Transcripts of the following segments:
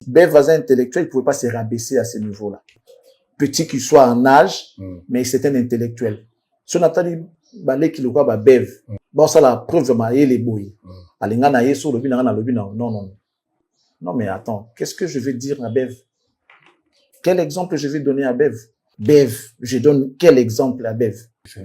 Bev Vaza intellectuel, il pouvait pas se rabaisser à ce niveau-là. Petit qu'il soit en âge, mais c'est un intellectuel. Si on a dit, balé qui le voit, Bev. Bon, ça, la preuve de ma les boy. Alinga na yeso, lobi na lobi na. Non. Non, mais attends. Qu'est-ce que je vais dire à Bev? Quel exemple je vais donner à Bev? Bev, je donne quel exemple à Bev?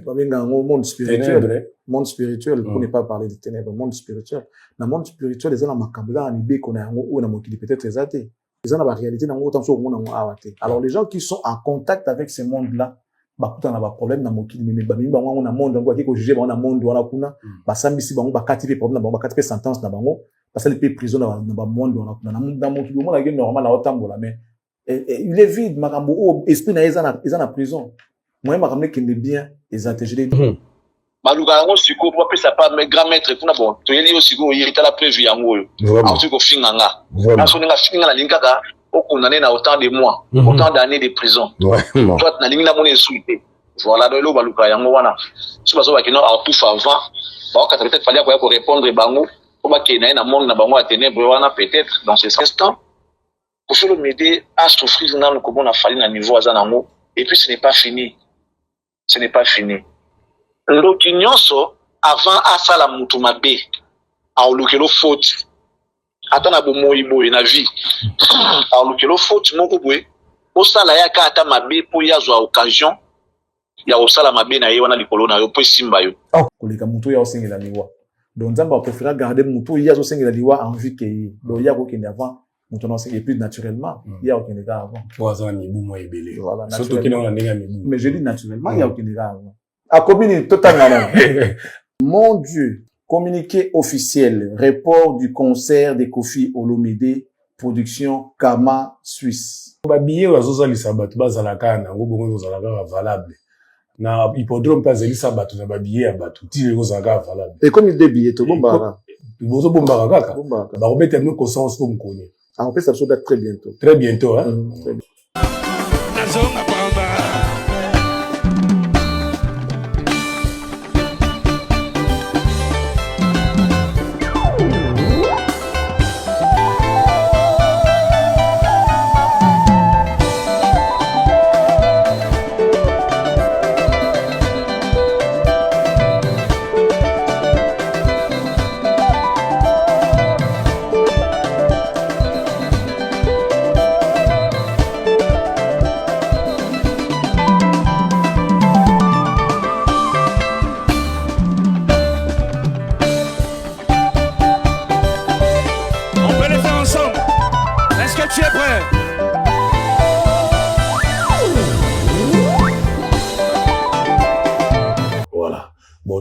Monde spirituel. Monde spirituel, pour ne pas parler de ténèbres, monde spirituel. Dans le monde spirituel, les gens ont makabla, en idée qu'on a un ou un qui peut-être exalté. Les gens ont la réalité dans autant sur monde en awate. Alors, les gens qui sont en contact avec ce monde-là, bah, tout en a pas problème dans mon qui mais bah, on a monde, on va juger, on a monde, on a kuna, bah, ça, si bah, on va captiver problème, bah, captiver sentence, dans bango, parce que les pays prison dans le monde, on a dans mon qui, on a gagné normal, à autant, mais, il est vide, marambo, esprit na, ils en a prison. Moi, ma ramené qu'il est bien, ils ont été Maluka yango siko pour appeler ça pas mes grand maître kuna bon to yeli osiko yita la prévu yango yo en ko finga nga na so nga finga na linka ka o condamné na autant de mois autant d'années de prison toi na linga mon insulté voilà do lo baluka yango wana so baso ba kino en tout avant ba ka peut-être fallait pour répondre bango pour ba ke na monde na bango a ténèbres wana peut-être dans ce instant pour se le m'aider à souffrir dans le comment a fallu na niveau azanango et puis ce n'est pas fini Ndoki nyonso avant asala mutu mabe aolukelo faute ata na bomoyi boye na vie aolukelo faute moko boye osala yaka ata mabe po yazwa occasion ya osala mabe na ye wana likolo na yo po simba yo koleka mutu ya osengela liwa donc nzamba préfère garder mutu ya osengela liwa en vie que do ya ko kende avant mutu na osengela plus naturellement ya ko kende avant poza ni bumo ebele surtout kina na ndenge mi mais je dis naturellement ya ko kende avant à communiquer totalement. Mon Dieu, communiqué officiel, report du concert de Koffi Olomide, production Kama Suisse. Babillet wazoza lisabatu bazalaka na ngobongo bazalaka valable. Na hippodrome pas lisabatu na babillet ya batu tire kozalaka valable. Et comme il des billets to bombara. Bozo bombara kaka. Ba robete nous conscience comme connaît. Ah, on peut ça d'être très bientôt. Très bientôt hein. Très bien.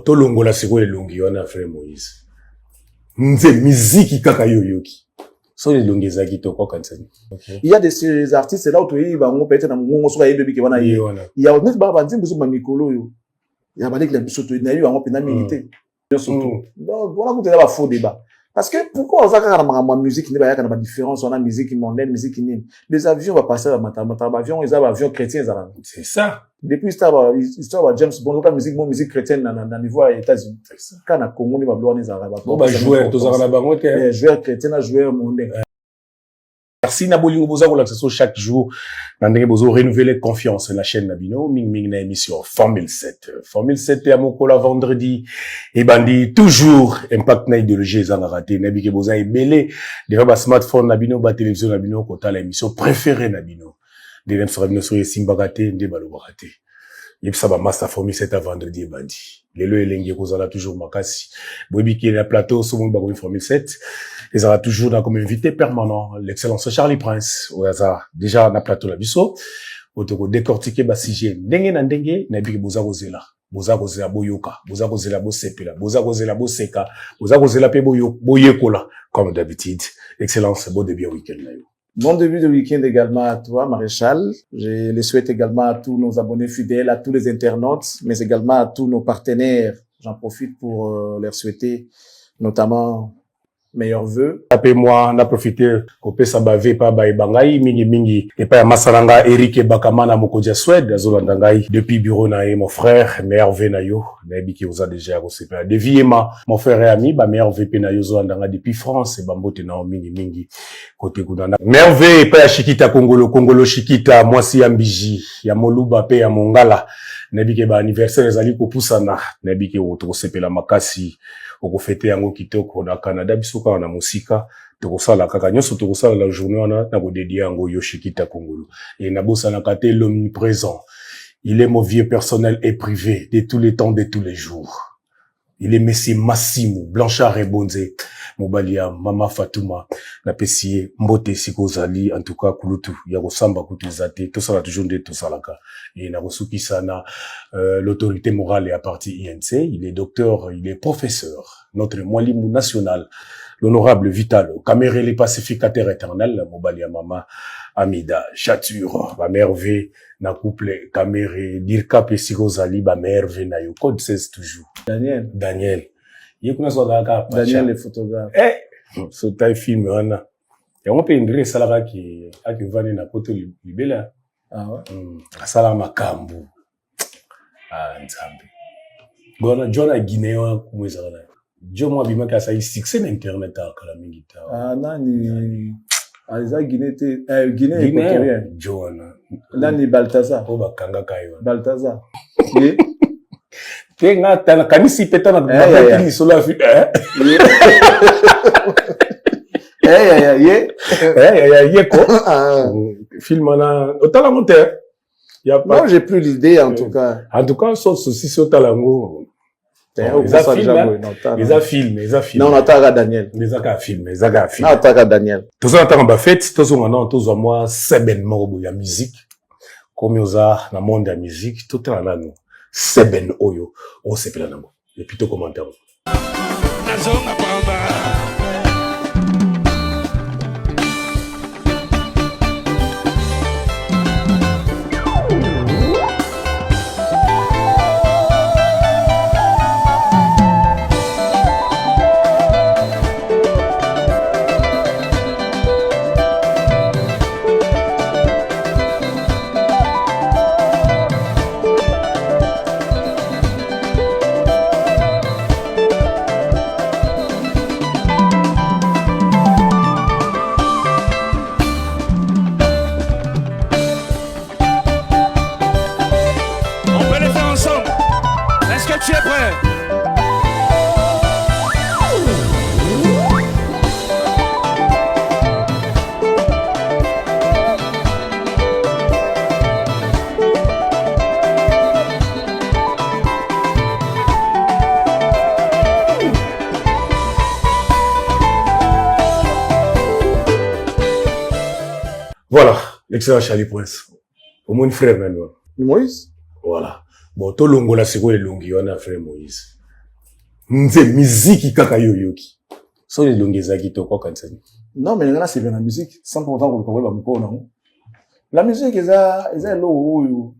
Tolongola siko elongi wana frère Moïse. Nze musique kaka yoyoki. So elongi ezaki to kwa kansani. Okay. Il y a des artistes là où tu y va on peut être na mongo so ba yebebi ke wana ye. Il y a net ba banzi buso ba mikolo yo. Il y a ba que les biso to na yo ngo pena milité. Surtout. Donc voilà vous avez un faux débat. Parce que pourquoi on a quand même musique n'est pas une différence on a musique mondaine musique nime. Les avions va passer à mataba avion ils avions chrétiens ça. C'est ça. Depuis histoire James Bond la musique chrétienne dans niveau aux États-Unis. Quand na Congo ni ba bloquer les arabes. Ba joueur tous na bango te. Joueur chrétien joueur mondain. Merci na bolingo boza ko l'accès chaque jour na ndenge bozo renouveler confiance na chaîne Nabino ming na émission Formule 7 ya mokola vendredi et bandi toujours impact na idéologie za raté na bike boza ebele de ba smartphone Nabino ba télévision Nabino ko ta l'émission préférée Nabino de même sur Nabino sur Simba raté de balo raté yebisa ba master Formule 7 à vendredi et bandi lelo elenge kozala toujours makasi boyebi ki na plateau so mo ba ko Formule 7 ils aura toujours dans comme invité permanent l'excellence Charlie Prince ou ça déjà na plateau la biso otoko décortiquer ba sujet ndenge na ndenge na biki boza kozela boyoka boza kozela bosepela boza kozela boseka boza kozela pe boyekola comme d'habitude excellence bon début week-end na yo. Bon début de week-end également à toi, Maréchal. Je le souhaite également à tous nos abonnés fidèles, à tous les internautes, mais également à tous nos partenaires. J'en profite pour leur souhaiter, notamment meilleurs vœux. Appelez-moi, on a profité, kopé sabave pa ba ebangai, mingi, et pas Masalanga, Eric et Bakamana Mokodia Suède, Azolandangai, depuis bureau nae, mon frère, meilleur vœu nayo, naebi qui vous a déjà recépé. Deviema, mon frère et ami, ba meilleur vœu nayo Zolandanga depuis France, et bambote na mingi, côté Koudana. Meilleur vœu, pas ya Shikita Kongolo Shikita, moi si Ambiji, ya Moluba pe ya Mongala, naebi ke ba anniversaire ezali kopusana, naebi ke otrosepela makasi, oko fete yango kitoko na Canada bisoka na musika tokosala kaka nyonso tokosala la journée wana na ko dédier yango Yoshikita Kongolo et na bosana kate l'omniprésent. Il est mon vieux personnel et privé de tous les temps de tous les jours. Il est Messie Massimo Blanchard et Bonze Mobalia Mama Fatouma na pesie mbote sikozali en tout cas kulutu ya kosamba kutuzate tout ça toujours de tout ça laka et na kosukisa na l'autorité morale et à partie INC. Il est docteur, il est professeur, notre mwalimu national, l'honorable Vital Kamere pacificateur éternel Mobalia Mama Amida Chature ba merveille na couple Kamere Dirka Pesikozali ba merveille na yo code 16 toujours Daniel yekuna soka Daniel le photographe so tai film wana ya on peut indire salaka ki akivani na poto libela asala makambu nzambe bona John Guinea kumweza kana jo mwa bimaka sa succès na internet akala mingi ta nani Aliza Guinée Guinée équatorienne. Joana. Nani Balthazar. O bakanga kayo. Balthazar. Tenga tana kanisi peta na batini sola fi. Ye ko. Film na otala monte. Y a pas. Moi j'ai plus l'idée en tout cas. En tout cas ceci sur talango. Ils a filmé. Non, on attend Daniel. Ils a filmé. On attend Daniel. Tout ça, on a fait, tout ça, on a moi, c'est ben mort de la musique. Comme on a, dans le monde de la musique, tout est là, nous. C'est ben oyo. On sait pas là, nous. Et puis, tout commentaire. Voilà, l'excellent Charlie Prince. Au moins frère maintenant. Moïse. Voilà. Bon, to longo la seko elongi wana frère Moïse. Nze musique kaka yoyoki. So les longi zaki to kwa kansani. Non, mais là c'est bien la musique, sans pour autant qu'on le comprenne pas non. La musique est low.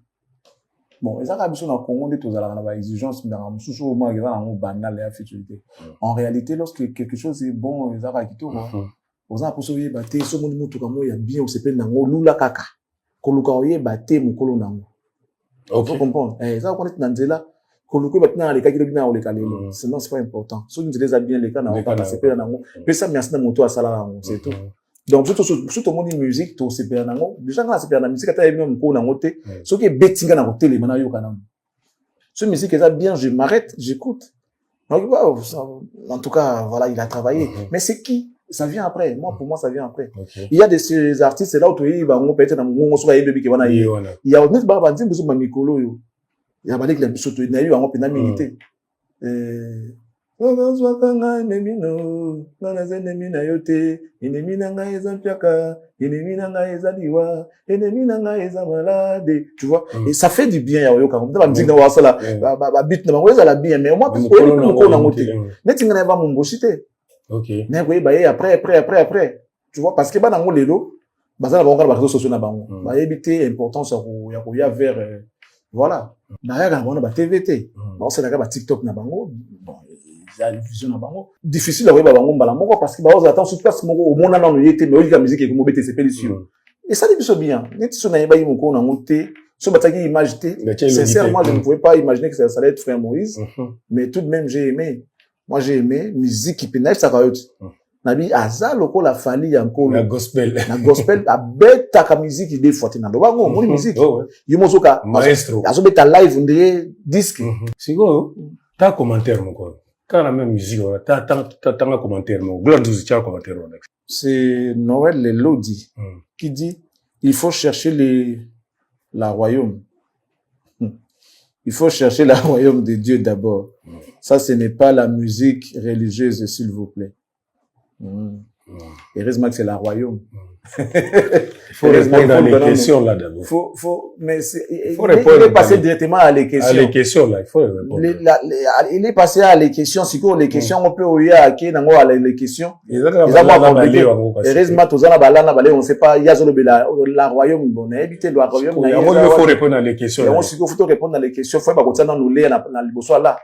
Bon, ils ont besoin d'un Congo de tous à la exigence dans sous moi ils ont banal et futilité. En réalité, lorsque quelque chose est bon, ils ont quitté aux gens pour sauver baté ce monde mutu comme il y a bien au CP nango lula kaka koluka oye baté mukolo nango. Vous comprenez ça connaît nanzela koluka baté na les kakilo bina ole kalelo sinon c'est pas important so nous les a bien les cas na okana CP nango mais ça merci na moto asala nango c'est tout. Donc surtout monde musique to CP nango déjà quand la CP na musique ata yemi mukolo nango te so ki bettinga na hôtel mana yo kana ce musique ça bien je m'arrête j'écoute. Donc en tout cas voilà il a travaillé mais c'est qui ça vient après. Moi, pour moi, ça vient après. Okay. Il y a des artistes, c'est là où tu es, peut-être dans mon soir, il y a autre part, il y a Mikolo, il y a des gens qui sont eu en open milité. Tu vois, et ça fait du bien. Okay. Mais oui, bah, après. Tu vois, parce que, bah, dans mon lélo, bah, ça, on va réseaux sociaux, bah, éviter importance, il y a vers, voilà. Bah, il y a, bah, TVT. Bah, c'est là, bah, TikTok, bon, la vision na bango difficile à voir bango mbala moko parce que ba attend surtout parce que au monde na no yete mais la musique ko mobete c'est pélicio et ça dit bien net so na yeba yi moko na ngote so bataki image té sincèrement je ne pouvais pas imaginer que ça allait être Frère Moïse mais tout de même j'ai aimé musique qui pénètre ça va nabi aza loko la fali yanko la gospel a beta ka musique des fois na bango mon musique yo mozoka maestro azo beta live ndé disque siko ta commentaire moko quand la même musique ta commentaire mon gloire du tient commentaire c'est Noël le Lodi qui dit il faut chercher la royaume il faut chercher la royaume de Dieu d'abord ça ce n'est pas la musique religieuse s'il vous plaît. Heureusement que c'est la royaume. Il faut répondre à les questions là d'abord. Il est passé directement à les questions. À les questions là, il faut répondre. Il est passé à les questions. Si les questions, on peut oublier à qui n'ango à les questions. Heureusement, tous on ne sait pas. Il y a la royaume. Bon, éviter le royaume. Il faut répondre à les questions. Il faut répondre à les questions. Il faut pas que ça nous lire dans le bosso là.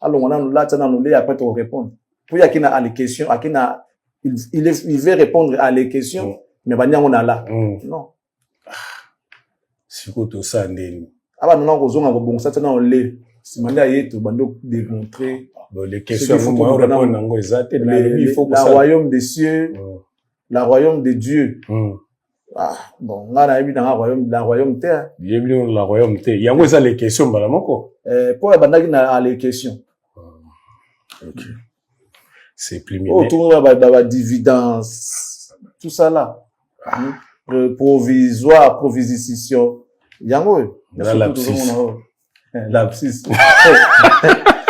Alors on a nous là, ça nous lire après on répondre. Pour y a qui n'a les questions, à qui n'a il veut répondre à les questions, mais bah on a là. Non. C'est quoi tout ça ndeni? Ah bah non on bon ça on l'est. Si mandé à y tout bando démontrer les questions faut répondre nango exact il faut que la royaume des cieux, la royaume de Dieu. Ah bon on a vu dans la royaume terre. Il y a la royaume terre. Il y a ça les questions bala moko. Pour bandaki na les questions. OK. C'est plus oh tout le monde va dividence tout ça là provisoire provision yango lapsus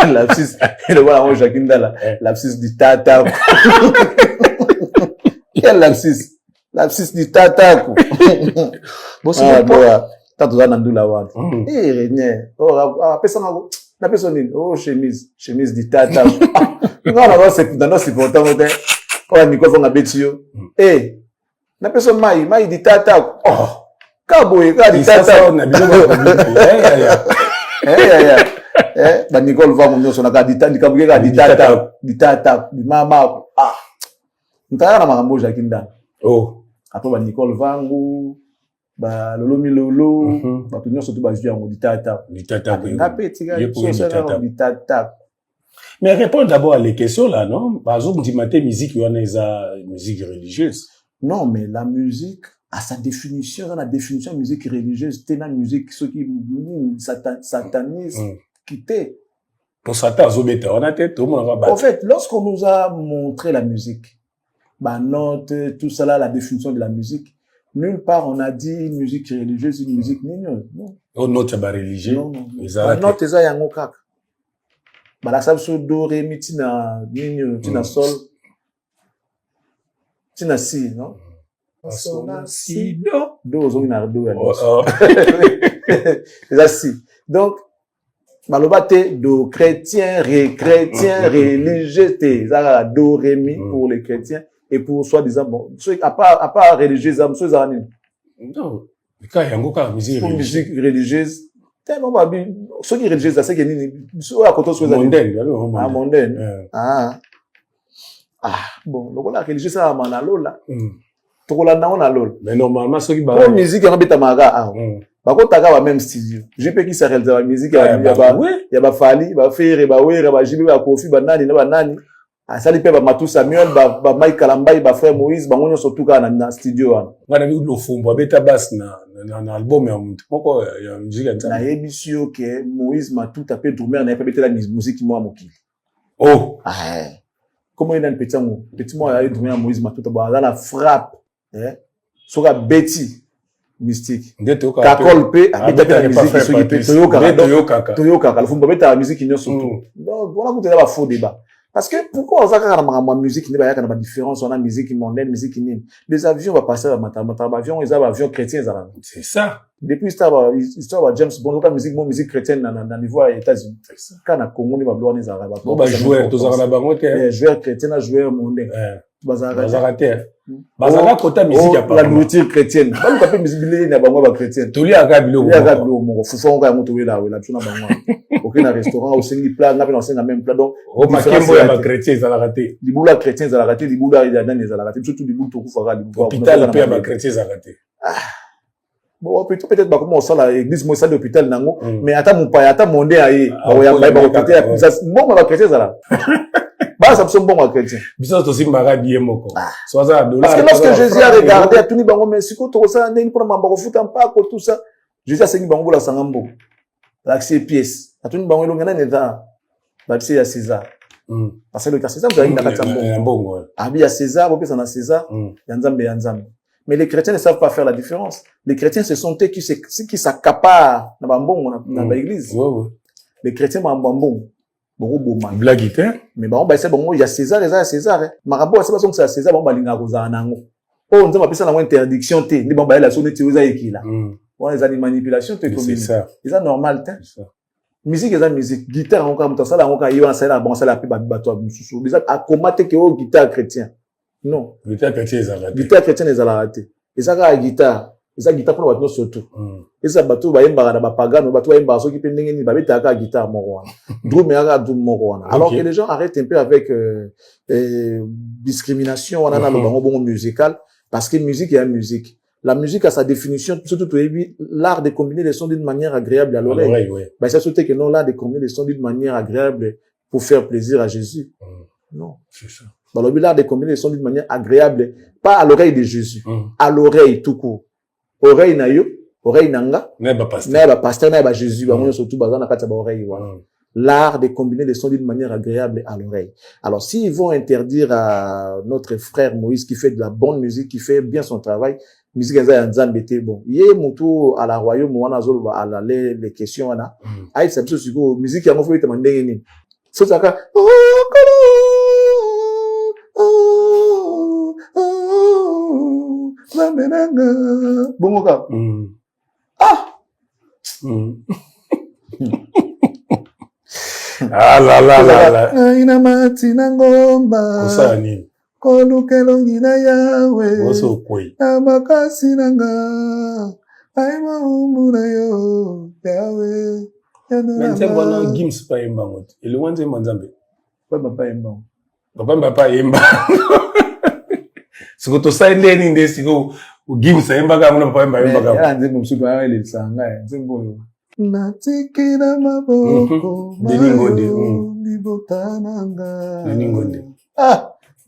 lapsus et le voilà on Jacques Ndala lapsus du tata quel lapsus du tata bon c'est bon tatu za ndula wa René oh personne la personne oh chemise du tata non c'est dans nos supporters oh Nico Fonga Betio na personne mai di tata oh kaboye ka di tata na biloko ba Nicole va mon sona ka di tata kaboye ka di tata di mama ntaya na makambo Jacques Ndala après ba Nicole vangu ba lolo ba tunyo surtout ba jouer en di tata di tata. Mais réponds d'abord à les questions là, non? Par exemple, tu m'as dit musique, il y en a musique religieuse. Non, mais la musique, à sa définition, dans la définition de musique religieuse, c'est la musique, ceux qui satanisent, quitter. Pour Satan, on a tête, tout le monde va en fait, lorsqu'on nous a montré la musique, bah, note, tout ça là, la définition de la musique, nulle part on a dit une musique religieuse, une musique non. Oh, note, c'est pas religieux. Non. Note, c'est ça, yango kak. Bah, la sabso do, ré, mi, tina, nino, tina sol, tina si, non? Sol, si, do. Do, zo, ina, do, c'est ça, si. Donc, malobate, do, chrétien, religieux, ça, do, ré, mi, pour les chrétiens, et pour soi-disant, bon, à part religieux, ceux zanine. Non. Quand il y a encore musique religieuse, tellement babi, ceux qui religieux, c'est qu'il y a ceux à côté de mondaine. Ah, mondaine. Bon, donc la religieuse, ça a manalo là. Trop là, on a l'ol. Mais normalement, ceux qui la musique, on a bitamaga, bah, quand t'as même studio, j'ai pas qui ça réalise la musique, il y a Fali, il y a Faire, il y a Jibi, il y a Kofi, il y a Nani. Ah, ça, il peut Matou Samuel, Mike Kalamba, Frère Moïse, on surtout dans le studio. On a vu le fond, beta basse, dans l'album, pourquoi il y a une musique comme ça? La émission que Moïse m'a tout tapé, Doumer n'a pas pété la musique qui m'a moqué. Oh! Comment il a un petit mot? Petit mot, il a Doumer Moïse m'a tout tapé, dans la frappe, sur la Betty. Mystique. Kakol P, habite la musique qui Toyo Kaka. Le fond, la musique qui nous surtout. Donc, voilà, vous avez un faux débat. Parce que, pourquoi on va faire la musique, il n'y a pas de différence, on a musique mondaine, musique nime. Les avions vont passer à avions, ils ont avions chrétiens, c'est ça. Depuis l'histoire de James Bond, la musique chrétienne, dans le niveau des États-Unis. Quand on a Congo, on va jouer, tous en Arabes, joueur chrétien, joueur mondain. Bazarate. Bazarate kota musique la nourriture chrétienne. Ba lu kapé musique bilé na bango ba chrétienne. Toli aka bilo. Ya ga bilo mo fufa ngo ya moto wela wela tuna bango. Aucun restaurant au sengi plat na pe na senga même plat donc o makembo ya ba chrétien za la raté. Libula chrétien za la raté, libula ya dane za la raté, surtout libula to kufa ga libula. Hôpital pe ya ba chrétien za raté. Bon peut-être ba comment ça la église moi ça l'hôpital nango mais ata mon paya ata monde aye ba côté bon ba chrétien za la. Bah ça me bon à chrétien. Biso to simba bien moko. Parce que lorsque Jésus a regardé à tout ni bango mais siko to ça ndeni pour mamba ko futa mpako tout ça. Jésus a sengi bango la sangambo. L'accès pièces. À tout ni bango longa na neza. Ba c'est à César. Parce que le César vous avez une carte bongo. Ah bien César, vous pensez na César, yanzambe. Mais les chrétiens ne savent pas faire la différence. Les chrétiens ce sont eux qui s'accaparent na bambongo na l'église. Les chrétiens bambongo. Bon blague mais bon bah c'est bon il y a César et ça César marabout c'est pas son que c'est César bon bah linga koza nango oh nous on appelle ça la interdiction té ni bon bah la sonne théosa ekila on les animaux manipulation té comme ça c'est normal té musique c'est musique guitare on comme ça là on ka ça là bon ça la bato mususu déjà à combattre que au guitare chrétien non guitare chrétien les a raté et ça la guitare eza guitare pour bato surtout eza bato bayemba na bapagano bato bayemba soki pe ndenge ni babeta ka guitare moko wana drum ya drum moko wana alors que les gens arrêtent un peu avec discrimination wana na lo bango bongo musical parce que musique est musique la musique a sa définition surtout l'art de combiner les sons d'une manière agréable à l'oreille bah ça surtout que non l'art de combiner les sons d'une manière agréable pour faire plaisir à Jésus non c'est ça bah l'art de combiner les sons d'une manière agréable pas à l'oreille de Jésus à l'oreille tout court oreille na yo oreille nanga na ba pasteur na ba Jésus ba surtout bazana kata ba oreille voilà l'art de combiner les sons d'une manière agréable à l'oreille alors s'ils vont interdire à notre frère Moïse qui fait de la bonne musique qui fait bien son travail musique ya nzambe te bon yé mutu à la royaume wana zolo à la les questions wana ai ça biso siko musique yango faut itama ndenge nini faut saka Bongoka. Ah la. Ina mati na ngomba. Osani. Kolukelongi na yawe. Oso koi. Amakasi nanga. Ai maumbu na yo. Yawe. Mense bona gims pa yemba ngoti. Ile wanze manzambe. Pa yemba. Pa yemba. Siko to sainde ni nde siko ugimsa yemba ka muna pa yemba ka. Ya nze msuku ya ile sanga nze mboyo. Natikira maboko. Deningonde. Libotananga. Deningonde.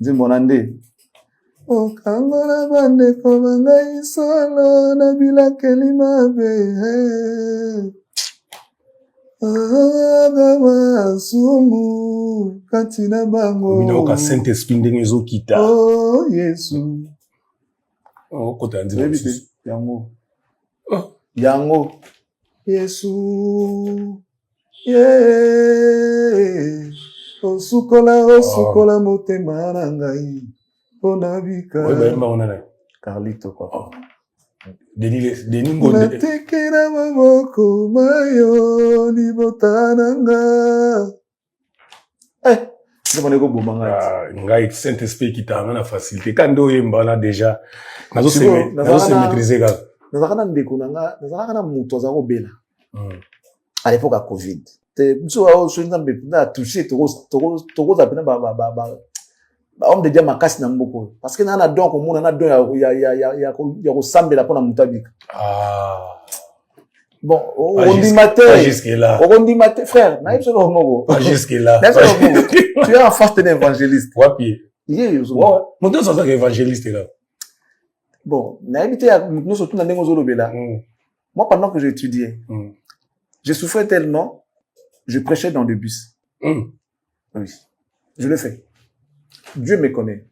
Nze mbona nde. Okangola bandeko bangai solo na bilakeli mabe. Sumu katina bango. Mina oka Saint Esprit ndenge ezokita. Oh Yesu. Kota nzima. Yango. Yesu. Yeah. Osukola motema na ngai. Pona bika. Oye bayemba onana. Carlito quoi. Deningonde. Natekera maboko mayo libotananga. C'est mon ego ngai Saint Esprit qui t'a na facilité kando yemba na déjà nazo se maîtriser ga nazaka ndeko nanga nazaka na muto za robela à l'époque à Covid te biso ao so nzambe na toucher toko za pena ba homme de Dieu makasi na mboko parce que na donc au monde na don ya ko sambela pona mutabika bon on dit matin frère na yebso no moko jusque là tu es en face d'un évangéliste wapi mon Dieu c'est un évangéliste là bon na habité nous surtout na ndengo zolobela moi pendant que j'étudiais je souffrais tellement je prêchais dans le bus oui je le fais Dieu me connaît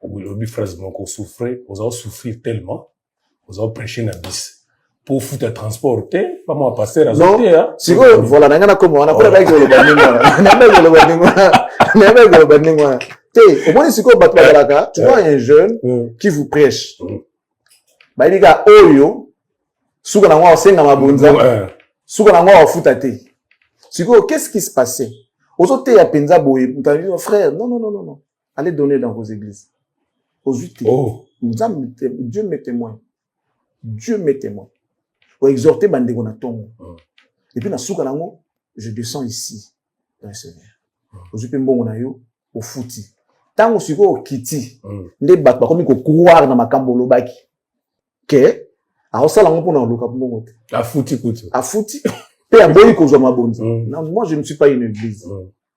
oui le phrase qu'on souffrait on a souffrir tellement on a prêché dans le bus pour foutre transporter pas moi passer à non si voilà nangana comme on a pas avec le bandingo au moins si tu vois un jeune qui vous prêche bah il dit oyo suka na ngwa osenga mabonza suka na ngwa ofuta te siko qu'est-ce qui se passait osote ya penza boye frère non allez donner dans vos églises. Aux 8 Dieu m'est témoin. Dieu m'est témoin. Pour exhorter bandeko na tongo. Et puis na souka nango, je descends ici dans le Seigneur. Aux 8 mbongo na yo au fouti. Tango siko au kiti. Nde bat ba komi ko croire na makambo lobaki. Que a osala ngo pona loka mbongo te. A fouti kutu. A fouti. Et a boyi ko zo mabondi. Non, moi je ne suis pas une église.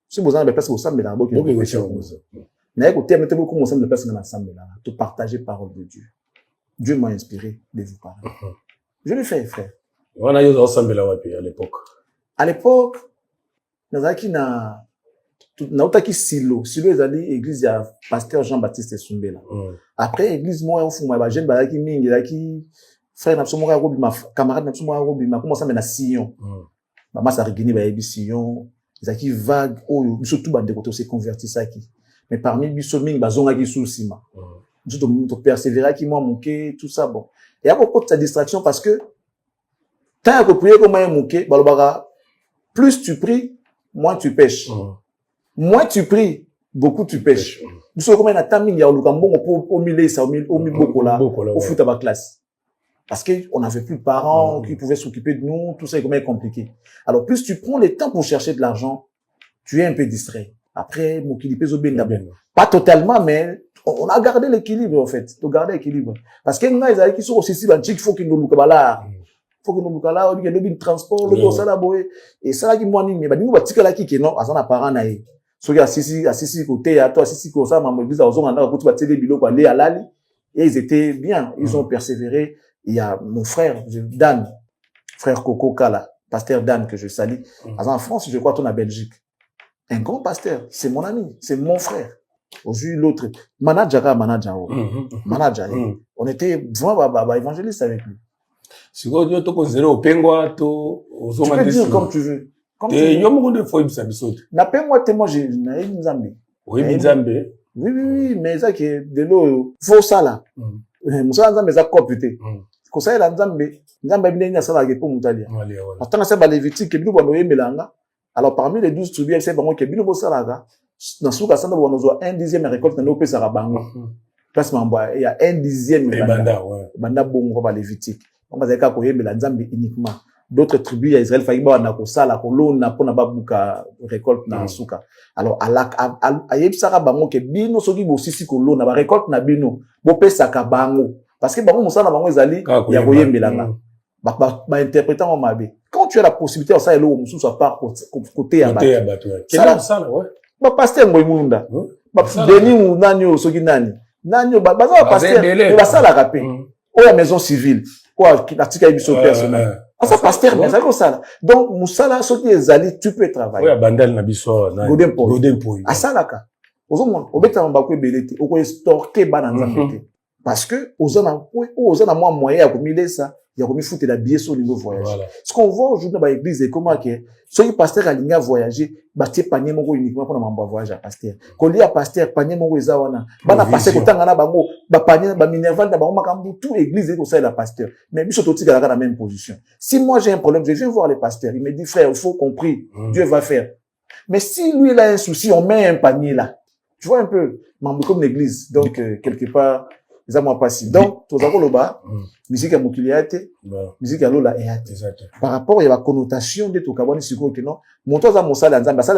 Si vous avez des personnes au sein de la boque, n'a pas été beaucoup comme au sein de personnes dans l'ensemble là, de partager parole de Dieu. Dieu m'a inspiré de vous parler. Je l'ai fait, frère. On a eu ensemble là à l'époque. À l'époque, nazaki na otaki silo ezali église ya pasteur Jean-Baptiste Sumbela. Après église moi au fond ba jeune bazaki mingi zaki frère na somo ka robi ma camarade na somo ka robi ma commencer na Sion. Maman ça rigini ba yebi Sion. Zaki vague oyo biso tout bande koto se converti ça qui mais parmi biso mingi bazonga ki sous sima biso to persévérer qui moi moké tout ça bon et à beaucoup de sa distraction parce que tant que prier comme un moké balobara plus tu pries moins tu pêches moins tu pries beaucoup tu pêches biso comme un ataming ya luka mbongo au milieu ça au milboko là au foot à ba classe parce que on n'avait plus de parents qui pouvaient s'occuper de nous, tout ça est quand même compliqué. Alors plus tu prends le temps pour chercher de l'argent, tu es un peu distrait. Après, pas totalement, mais on a gardé l'équilibre en fait. On a gardé l'équilibre. Parce que nous qui sont aussi si il faut qu'ils nous look là. Faut que nous look là, on dit le transport, le ça là boy. Et ça là qui moi ni mais nous va tika là qui non, azana parent naï. So ya sisi côté à toi sisi ko ça maman dit azonga na ko tu va télé bilo ko aller à l'ali. Et ils étaient bien, ils ont persévéré. Il y a mon frère, Dan, frère Coco Kala, pasteur Dan que je salue. En France, je crois qu'on est en Belgique. Un grand pasteur, c'est mon ami, c'est mon frère. Aujourd'hui, l'autre, manager. On était vraiment évangéliste avec lui. Si vous avez au Pengwa, tu peux dire comme tu veux. Il y a beaucoup de fois, il s'habille. N'a pas moi témoin, j'ai une Nzambe. Oui, Nzambe. Oui, mais ça qui est de l'eau, faut ça là. Moussa Nzambe, ça copité. Ko ça la Nzambe bine nya sala ke pour mutalia atanga se ba Lévitique ke bino bono yemelanga alors parmi les 12 tribus c'est bango ke bino bo sala na suka sanda bono zo 1/10 récolte na opesa ka bango place mambo il y a 1/10 banda bongo ba Lévitique on va dire ka ko yemela Nzambe uniquement d'autres tribus ya Israël fa iba na ko sala ko lona pona babuka récolte na suka alors ayebisa ka bango ke bino soki bo sisi ko lona ba récolte na bino bo pesa ka bango. Parce que bango musana bango ezali ya koyembelanga ba interprétant en mabe quand tu as la possibilité de ça elo mususu à part côté ya bato ça ouais ba pasteur ngoy munda ba deni nani soki nani baza ba pasteur mais ba sala rapé o la maison civile quoi l'article biso personnel ça pasteur mais ça comme ça donc musala soki ezali tu peux travailler ouais bandal na biso na godem po asalaka ozomona obeta mbako ebelete oko stocker bana nzambe parce que aux ana moi moyen à commiler ça il y a commis foutre la billet sur le niveau voyage ce qu'on voit aujourd'hui dans l'église c'est comment que ceux qui pasteur alinga voyager batie panier moko uniquement pour na mamba voyage à pasteur ko lia pasteur panier moko eza wana bana passer ko tanga na bango ba panier ba minerval na bango makambu tout église et ko ça la pasteur mais biso toti dans la même position si moi j'ai un problème je viens voir les pasteurs il me dit frère il faut qu'on prie Dieu va faire mais si lui il a un souci on met un panier là tu vois un peu membre comme l'église donc quelque part ça m'a pas si donc tout ça le bas musique à mokiliate musique à lola et par rapport il y a la connotation de tout kabani siko que non mon toi ça mosala nzamba ça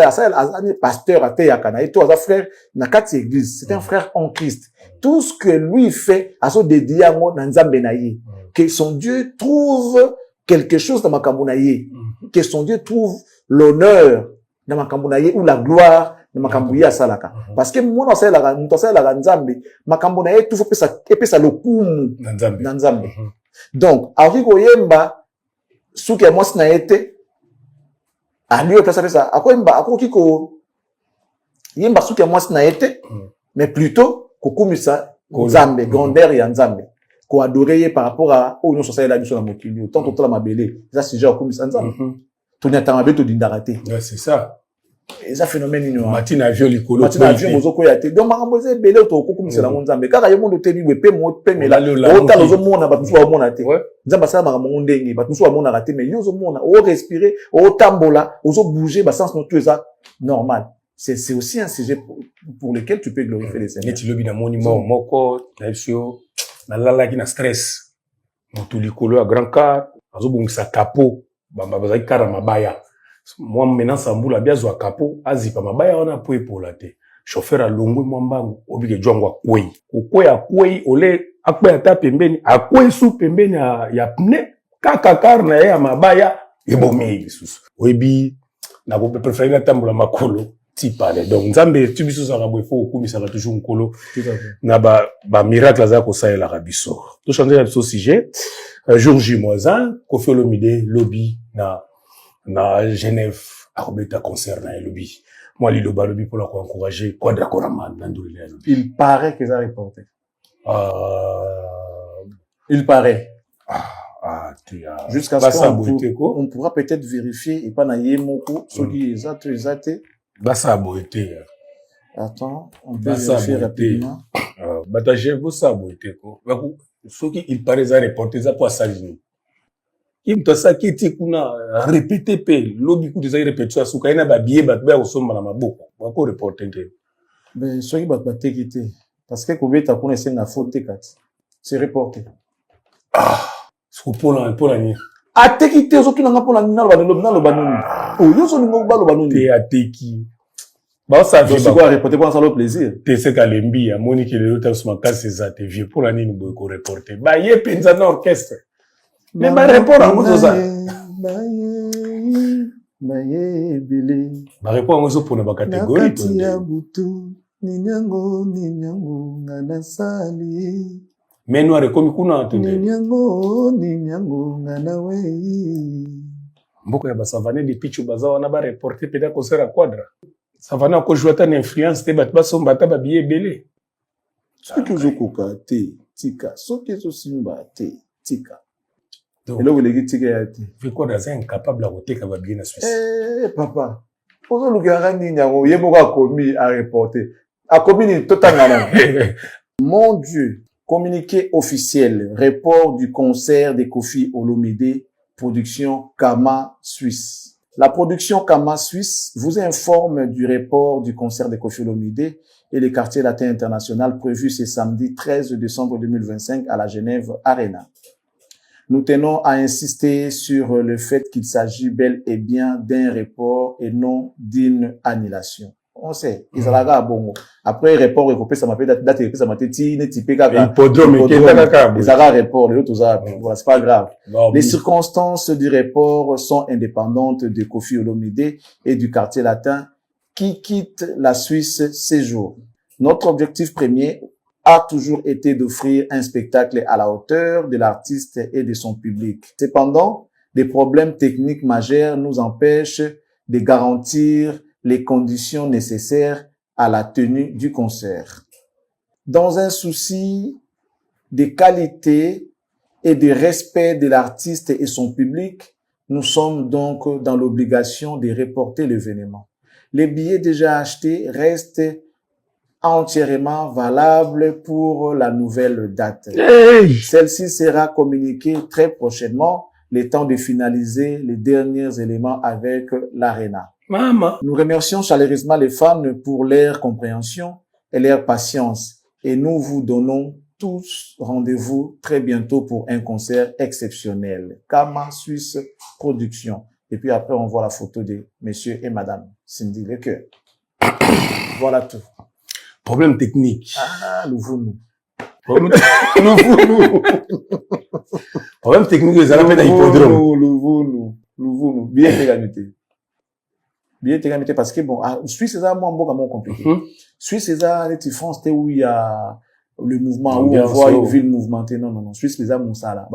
pasteur até ya kana et toi ça frère na kati église c'est un frère en Christ tout ce que lui fait à son dédié à mon nzambe na ye que son Dieu trouve quelque chose dans makambo na ye que son Dieu trouve l'honneur dans makambo na ye ou la gloire makambo ya salaka parce que moi on sala la nzambe makambo na ye tout faut pesa lokumu na nzambe donc ariko yemba suki ya mwasi na ete aliyo pesa akoyemba akokiko yemba suki ya mwasi na ete mais plutôt kokumisa nzambe grandeur ya nzambe ko adorer ye par rapport à o nyonso sala la biso na mokili tant to la mabele ça c'est déjà kokumisa nzambe to nyatanga beto dindakate ouais c'est ça eza phénomène ino matina avion likolo matina avion mozoko ya te donc makambo eza ebele to kokumisela ngo nzambe kaka ye mondo te biwe pe mo pe mela ota lozo mona batusu ba mona te nzambe asala makambo ndenge batusu ba mona te mais yozo mona o respirer o tambola ozo bouger ba sens no tu eza normal c'est aussi un sujet pour lequel tu peux glorifier les Seigneurs. Neti lobi na monument moko na biso na lala ki na stress. Mutu likolo ya grand car azobongisa capot bamba bazaki kara mabaya. Moi maintenant sambula biazo capot azipa mabaya wana po epola te. Chauffeur alongwe mwambangu obike jwangwa kwei. Kukwea kwei ole akwe ata pembeni akwe su pembeni ya pne kaka kar na ya mabaya ebomi bisusu. Oyebi na ko préférer na tambula makolo tipale. Donc nzambe tubiso za rabwe fo okumisa la toujours nkolo. Na ba miracle za ko sa la rabiso. To changer la sujet. Jour J -1 Koffi Olomide lobby na Genève arobeta concert na lobby. Moi, il lobby pour encourager Quadra Koraman. Il paraît que ça a reporté. Il paraît. Jusqu'à ce qu'on pourra peut-être vérifier et pas naïe moko ce qui est exact. Bassa boité. Attends, on peut vérifier rapidement. Bataje bossa boité ko. Ce qui il paraît ça reporté ça pour ça. Il me ça qui était kuna répété pe lobby coup des répétitions sous kaina ba bié ba ba osomba na maboko ba ko reporter te mais soki ba tekité parce que kobeta kuna c'est na faute kati c'est reporté ce pour la ni a tekité soki na pour la ni na lo banoni yo so ningo ba lo banoni te ateki ba ça vie ba ko reporter pour ça le plaisir te se kalembi ya monique le l'autre sur ma case c'est te vieux pour la ni bo ko reporter ba ye penza na orchestre. Mais ma réponse à moi ça. Ma réponse à moi pour la catégorie. Mais nous avons comme entendu. Mboko ya basavane de pichu bazawa na ba reporter peda concert à Quadra. Savane ko jouer ta influence te bat basomba ta ba billet belé. Ce que je koka te tika, ce que je simba te tika. Et là, vous l'avez dit, vu quoi, dans un incapable à voter qu'à bien à Suisse. Eh, papa. Pour ça, le gars, il y a commis à reporter. A commis totalement. Mon Dieu. Communiqué officiel. Report du concert de Koffi Olomide. Production Kama Suisse. La production Kama Suisse vous informe du report du concert de Koffi Olomide et les quartiers latins international prévu ce samedi 13 décembre 2025 à la Genève Arena. Nous tenons à insister sur le fait qu'il s'agit bel et bien d'un report et non d'une annulation. On sait, ils allaient à Bongo. Après, report, ça m'a fait date, ça m'a fait typé kaka. Ils allaient report, les autres, voilà, c'est pas grave. Les circonstances du report sont indépendantes de Koffi Olomide et du quartier latin qui quitte la Suisse ces jours. Notre objectif premier a toujours été d'offrir un spectacle à la hauteur de l'artiste et de son public. Cependant, des problèmes techniques majeurs nous empêchent de garantir les conditions nécessaires à la tenue du concert. Dans un souci de qualité et de respect de l'artiste et son public, nous sommes donc dans l'obligation de reporter l'événement. Les billets déjà achetés restent entièrement valable pour la nouvelle date. Hey! Celle-ci sera communiquée très prochainement, le temps de finaliser les derniers éléments avec l'Arena. Maman. Nous remercions chaleureusement les fans pour leur compréhension et leur patience et nous vous donnons tous rendez-vous très bientôt pour un concert exceptionnel. Kama Suisse Production. Et puis après, on voit la photo de monsieur et madame Cindy Lecoeur. Voilà tout. Problème technique. Ah, nous. Problème technique, ils allaient mettre un hippodrome. Nous. Bien tégamité parce que bon, Suisse, c'est ça, moins compliqué. Suisse, c'est ça, les France, où il y a le mouvement, où on voit une ville mouvementée. Non. Suisse, c'est ça, Moussala.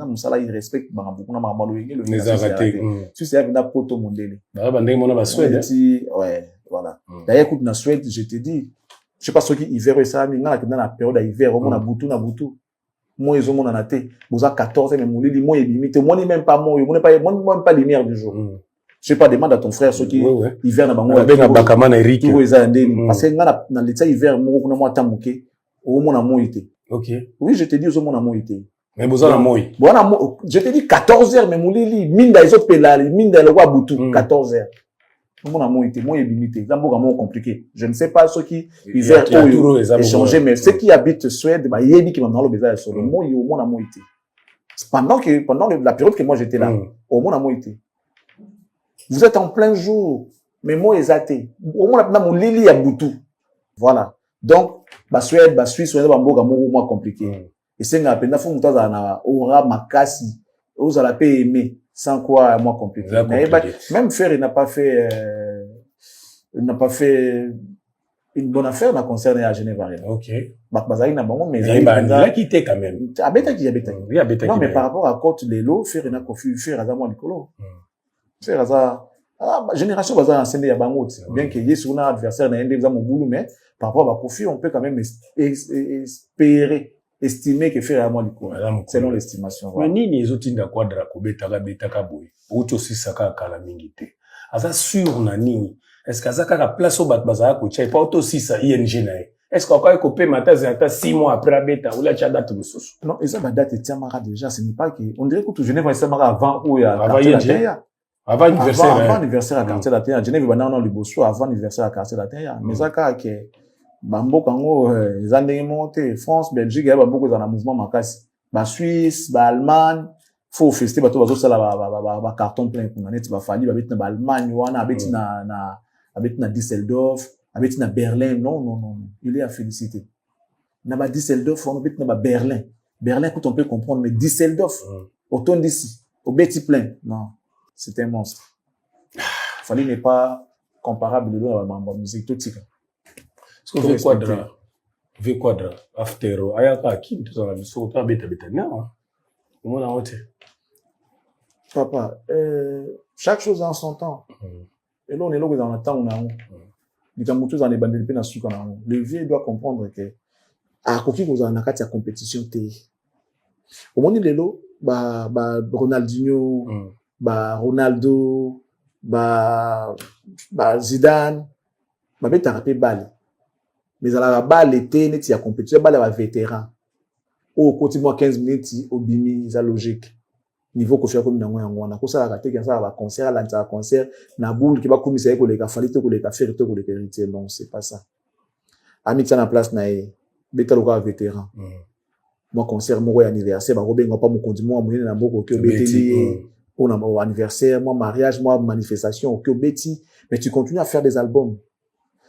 Moussala, il respecte, les arrêtés. Suisse, c'est ça, Poto Mondele. Ouais, voilà. D'ailleurs, écoute, dans Suède, je te dis, je sais pas ce qui hiver ça, mais dans la période d'hiver, on a boutou. Moi, ils ont mon anaté. Vous avez 14 mais mon lit, moi, il limite. Moi, n'est même pas moi, moi, même pas lumière du jour. Je sais pas, demande à ton frère, ceux qui, hiver, n'a pas moi. Eric. Parce que dans l'état hiver, moi, on a moi, tamuké. Au moins, on a été. Ok. Oui, je te dis, au moins, on a été. Mais vous avez moi. Bon, je te dis 14 heures, mais mon lit, mine dans les autres pélales, mine dans le roi boutou, 14 heures. Mon amour était, moi, limité. C'est un compliqué. Je ne sais pas ceux qui, ils ont échangé, mais ceux qui habitent Suède, bah, il y a qui m'ont dans le bizarre sur le mot, mon amour était. Pendant la période que moi j'étais là, au mon amour était. Vous êtes en plein jour, mais moi, ils athées. Au moins, mon lili à Boutou. Voilà. Donc, bah, Suède, bah, Suisse, on a moins compliqué. Et c'est une appel, faut que aura makasi, vous allez payer aimer, sans quoi, moins compliqué. Même faire, il n'a pas fait une bonne affaire, dans concerne à Genève. Ok. Bah, il n'a pas, mais il a quitté quand même. Non, mais par rapport à Côte Lelo, faire, il a confié, faire, à moins Nicolo. Faire, génération, baza enseigné à Bangout. Bien qu'il y ait sur un adversaire, n'a pas mon boulot, mais par rapport à Kofi, on peut quand même estimer que faire à moi selon l'estimation. Mais ni les autres n'a quadra kobetaka betaka boy. Auto si saka kala mingite. Asa sûr na nini. Est-ce que ça ka place au bat baza ko chai pas auto si ça ING na. Est-ce qu'on peut couper matin zata 6 mois après la bêta ou la chada tout sous. Non, et ça ba date tiamara déjà, ce n'est pas que on dirait que tout Genève ça mara avant ou avant ING. Avant anniversaire à quartier latin, Genève va dans le Bosso avant anniversaire à quartier latin. Mais ça que bambo kango les années monté France, Belgique, il y a beaucoup dans le mouvement makasi. Ba Suisse, ba Allemagne, faut fester bato bazo sala ba carton plein pour net ba fali ba bit na Allemagne wana abeti na Düsseldorf, abeti na Berlin. Non, il est à féliciter. Na ba Düsseldorf, on abeti na ba Berlin. Berlin écoute on peut comprendre mais Düsseldorf autant d'ici, au beti plein. Non. C'est un monstre. Fali n'est pas comparable de la musique tout ça. Ce que V quadra, aftero, ayaka qui tout ça, so pas beta non. Comment on a été? Papa, chaque chose en son temps. Et là on est là dans le temps on a on. Les gamoutous dans les bandes na suka na on. Le vieux doit comprendre que à koki ko za na kati ya compétition té. Au moment lelo ba Ronaldinho ba Ronaldo, ba Zidane, ba beta rapé balle. Mais à la balle était net ya compétition balle ba vétéran. Au côté moi 15 minutes au bimi ça logique. Niveau ko faire comme na ngwa na ko ça raté que ça va concert là ça concert na boule qui va comme ça ko les ka falite ko les ka faire ko les héritier non c'est pas ça. Ami ça na place na beta lo ka vétéran. Moi concert mo anniversaire ba robenga pas mo condiment mo na mboko ko beteli pour un anniversaire, moi mariage, moi manifestation, ok, Betty, mais tu continues à faire des albums.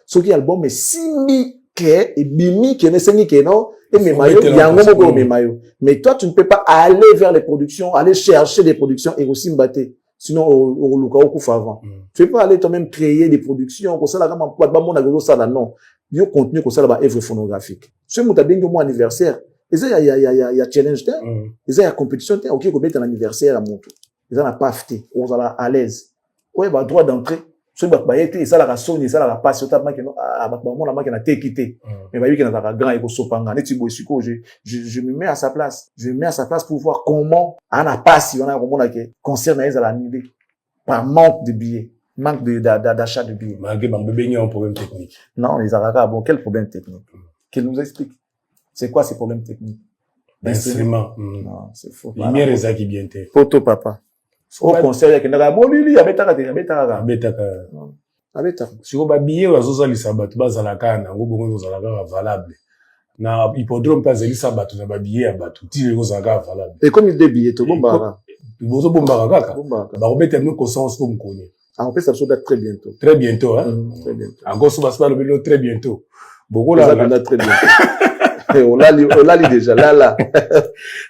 Ce qui album est simi que et bimi que ne seni que non et mes maillots, il y a un moment mes maillots. Mais toi tu ne peux pas aller vers les productions, aller chercher des productions et aussi me battre. Sinon au luka au kufa avant. Tu peux pas aller toi-même créer des productions comme ça là comme pas mon agogo ça là non. Yo contenu comme ça là œuvre phonographique. Ce muta bingo mon anniversaire. Et ça il y a challenge là. Et ça il y a compétition là, OK, ko mettre un anniversaire à mon tour. Ils ont pas fêté, on va à l'aise. Ouais, bah, droit d'entrée. Ce qui va être, ça la sonne, ça la passe, ça la máquina, la máquina t'es quitté. Mais bah, il y a un grand égo sopanga, je me mets à sa place. Je me mets à sa place pour voir comment, on a pas si on a comment que concerne à la nuit. Par manque de billets, manque d'achat de billets. Malgré mon bébé, il y a un problème technique. Non, les Arabes, bon, quel problème technique? Qu'il nous explique. C'est quoi ces problèmes techniques? L'instrument. Non, c'est faux. Lumière est ça qui vient te. Photo, papa. Au concert, il y a quelqu'un bon lui, abetaka. Si on va billet, on va zoza li sabat, bas à la canne, on va zoza la canne valable. Na hippodrome pas zeli sabat, on va billet abatu, ti les zoza valable. Et comme il débillé, tout bon bara. Bozo bombara kaka. Ba robete nous conscience comme connaît. Ah, on peut s'absorber très bientôt. Très bientôt, hein. Très bientôt. Encore sous basse le vélo très bientôt. Beaucoup là, très bientôt. On l'a déjà, là.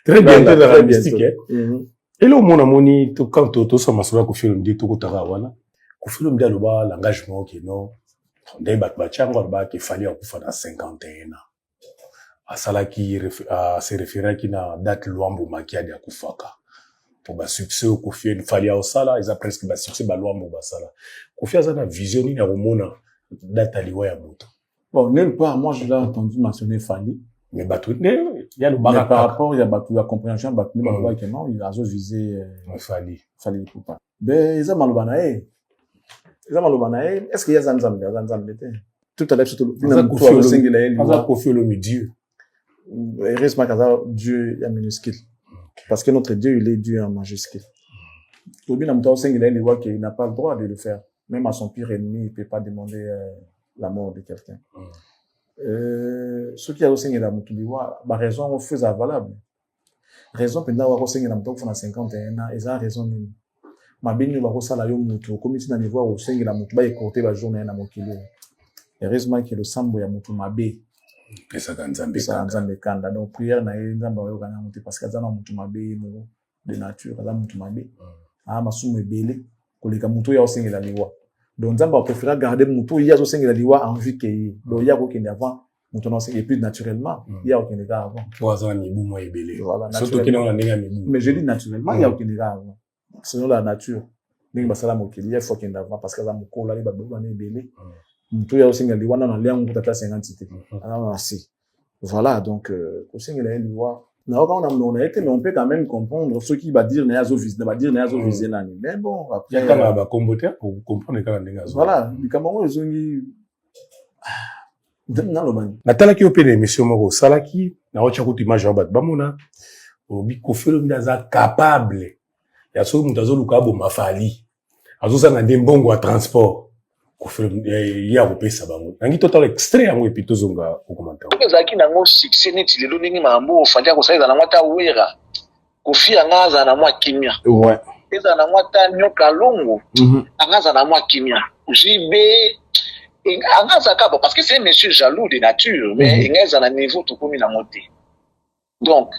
Très bientôt dans la mystique, hein. Et là, mon amoni, quand tu as masura ko film dit tout kutaka wana, ko film dia loba l'engagement qui non, ndé batbachangwa ba ki fali akufa na 51 ans. Asala qui se référait qui na date Luambo Makiadi akufaka. Pour ba succès ko fie fali au sala, ils a presque ba succès ba Luambo ba sala. Ko fie ça na vision ni na romona date aliwa ya moto. Bon, nulle part, moi je l'ai entendu mentionner Fali. Mais bateau, il y a le baraka. Par rapport, il y a bateau, la compréhension, bateau, que non, il a visé, Fali pour pas. Ben, ils ont malobanae. Est-ce qu'il y a Zanzam, tout à l'heure, surtout, Dieu. Heureusement, Dieu est minuscule. Parce que notre Dieu, il est Dieu en majuscule. Il n'a pas le droit de le faire. même à son pire ennemi, il ne peut pas demander la mort de quelqu'un. Ce qui a aussi la Moutouliwa, la raison on fait valable. Raison pendant qu'on s'est dans 51 ans, ils ont raison. Ma béni va ça la Moutou, comme si dans les voies au sein de la Moutou, il côté la journée na Mokili. Heureusement que le sambo ya Moutou Mabé. Et ça dans Zambé Kanda. Donc prière na Nzamba yo kana Moutou parce que ça na Moutou Mabé de nature, ça Moutou Mabé. Ah masumu ebele koleka Moutou ya au sein de la liwa. Donc Nzamba préfère garder Moutou ya au sein de la liwa en vue que donc il y a aucun avant Moutou non c'est plus naturellement, il y a aucun gars avant. Trois ans ni bou moi ebele. Voilà. Surtout que on a néga mi bou. Mais je dis naturellement, il y a aucun gars avant. Selon la nature. Ningi basala mokili ya faut qu'il d'avant parce que ça moko là il va beaucoup na ebele. Moutou ya au sein de la liwa na lia ngouta ta 50 cité. Alors ainsi. Voilà donc au sein de la liwa na on a été mais on peut quand même comprendre ce qui va dire nazo vise va dire nazo vise nani mais bon après il y a ba comboter pour comprendre quand on voilà du Cameroun ils ont dit dans le ban natala ki opé émission moko salaki na ocha ko image ba bamona obi ko felo ndaza capable ya so mutazo luka bo mafali azo sana ndembongo wa transport ko felo ya ko pesa bango nangi total extrait yango epi tozonga ko commentaire ezaki nango succès neti lelo ningi mambo fanja ko saiza na mwata wera kofia ngaza na mwa kimia ouais eza na mwata nyoka longo ngaza na mwa kimia jibe ngaza kabo parce que c'est un monsieur jaloux de nature mais ngaza na niveau tout comme na monté donc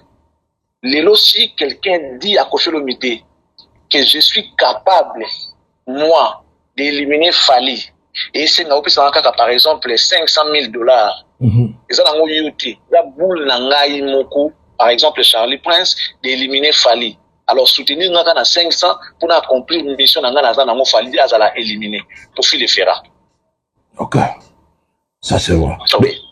lelo si quelqu'un dit à Kofelo Mité que je suis capable moi d'éliminer Fali et c'est na opesa kaka par exemple $500,000 et ça nango yuti la boule na ngai moko par exemple Charlie Prince d'éliminer Fali alors soutenir ngaka na 500 pour accomplir une mission na ngana za nango Fali azala éliminer pour filer fera. Ok, ça c'est vrai.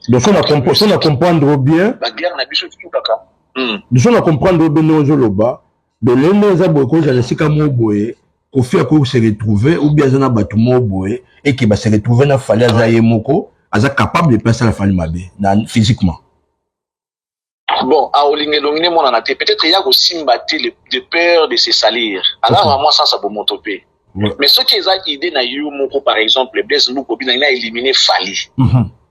Donc on a comprendre bien. La guerre na biso tout kaka. Donc on a comprendre bien nos joloba. De l'ennemi za boko za sika mo boye, ko faire ko se retrouver ou bien za batu mo boye et qui va se retrouver na Fali za yemoko, aza capable de passer la Fali mabe na physiquement. Bon, à Olingue Longine mon anate peut-être il y a aussi mbatté de peur de se salir. Alors moi ça peut m'entopé. Mais ce qui est ça idée na yo moko par exemple Blaise Moko bina ina éliminer Fali.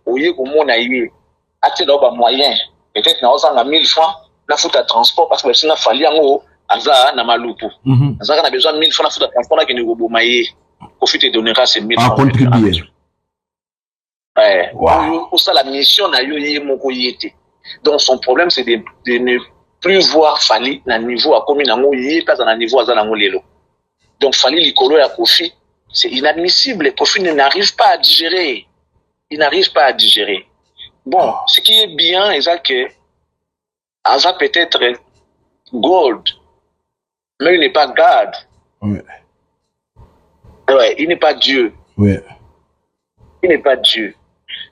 Oye ko mona yé ate do ba moyen peut-être na osanga 1000 francs na futa transport parce que sina Fali yango aza na malupu. Aza na besoin 1000 francs na futa transport na kene go bomaye. Profite donnera ces 1000 francs. Contribuer. Ouais. Pour ça la mission na yo yé moko yété. Donc son problème c'est de ne plus voir Fali na niveau à commune nango yé pas na niveau aza nango lelo. Donc, Fali Likolo et Kofi, c'est inadmissible. Kofi n'arrive pas à digérer. Il n'arrive pas à digérer. Bon, ce qui est bien, c'est que Aza peut-être Gold, mais il n'est pas God. Oui. Ouais, il n'est pas Dieu. Oui. Il n'est pas Dieu.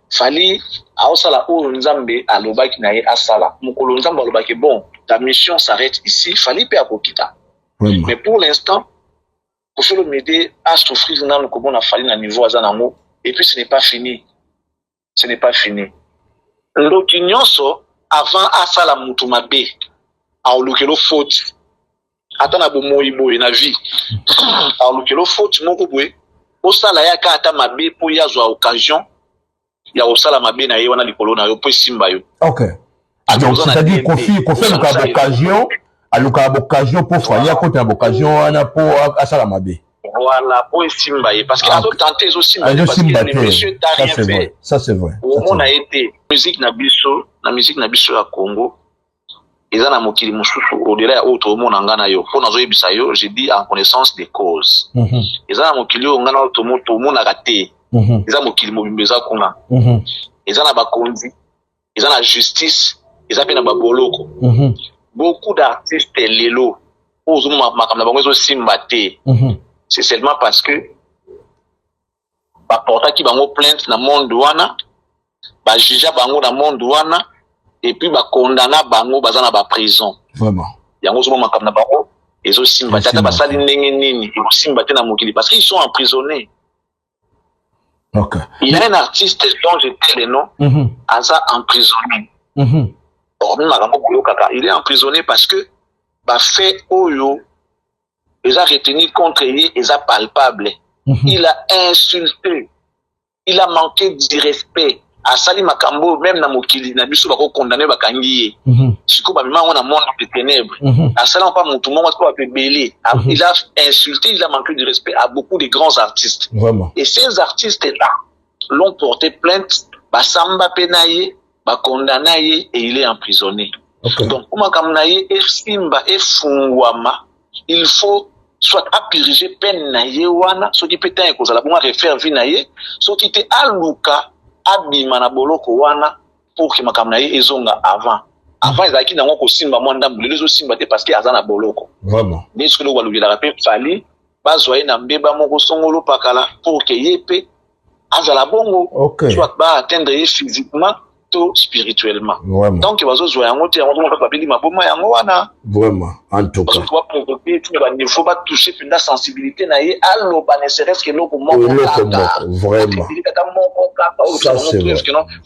Fali, Aosala ou Nzambe, Alobaki nae Asala. Mukolo Nzambe Alobaki, bon, ta mission s'arrête ici. Fali peut Akokita. Mais pour l'instant, Kofelo Mité a souffert dans le comment on a fallu à niveau azanamo et puis ce n'est pas fini. Ce n'est pas fini. L'opinion so avant asala mutu mabe a olukelo faute. Atana bo moyibo na vie. A olukelo faute moko boye. Osala ya ka ata mabe po ya zo occasion ya osala mabe na ye wana likolo na yo po simba yo. OK. Donc c'est-à-dire Kofi l'occasion à l'occasion pour Fali à côté de l'occasion pour asala mabe. Voilà, pour Simba parce qu'il a tenté aussi parce que le monsieur n'a rien fait. Ça c'est vrai. On a été musique na biso à Congo. Ils en a mokili mususu au-delà ya autre monde ngana yo. Pour nazo yebisa yo, j'ai dit en connaissance des causes. Ils en a mokili ngana autre monde a raté. Ils en mokili mobimbeza konga. Ils en a ba konzi. Ils en a justice. Ils en a ba boloko. Beaucoup d'artistes lelo c'est seulement parce que porta qui bango plainte na monde wana ba juge bango na monde wana et puis ba condamna bango bazana ba prison vraiment yango zo makamna bango ezo simba tata basali ndenge nini ezo simba te na mokili parce qu'ils sont emprisonnés. OK. Il y a un artiste dont j'ai dit le nom Aza emprisonné. Il est emprisonné parce que bah fait oyo ils a retenu contre lui ils a palpable il a insulté, il a manqué d'irrespect. Asali makambo même na mokili na biso bako condamner bakangi siko ba mima na monde de ténèbres asala pas mon tout monde ko ba belé il a insulté, il a manqué de respect à beaucoup de grands artistes. Vraiment. Et ces artistes là l'ont porté plainte ba samba penaye ba condamné et il est emprisonné. Okay. Donc comment kamnaye e simba e fungwama il faut soit apiriger peine naye wana so ki petain ko zala bonga refaire vie naye so ki te aluka abima na boloko wana pour que makamna ye ezonga avant ezaki nango ko simba mwanda mbulelo zo simba te parce que azana boloko vraiment mais ce que le walubila rapé fali bazwa na mbeba moko songolo pakala pour que yepe azala bongo soit ba atteindre physiquement to spirituellement vraiment. Donc bazo zo yango te yango ko papeli maboma yango wana vraiment en tout cas parce que toi provoquer tu ne faut pas toucher la sensibilité na ye allo ba ne serait-ce que loko moko vraiment ça c'est vrai.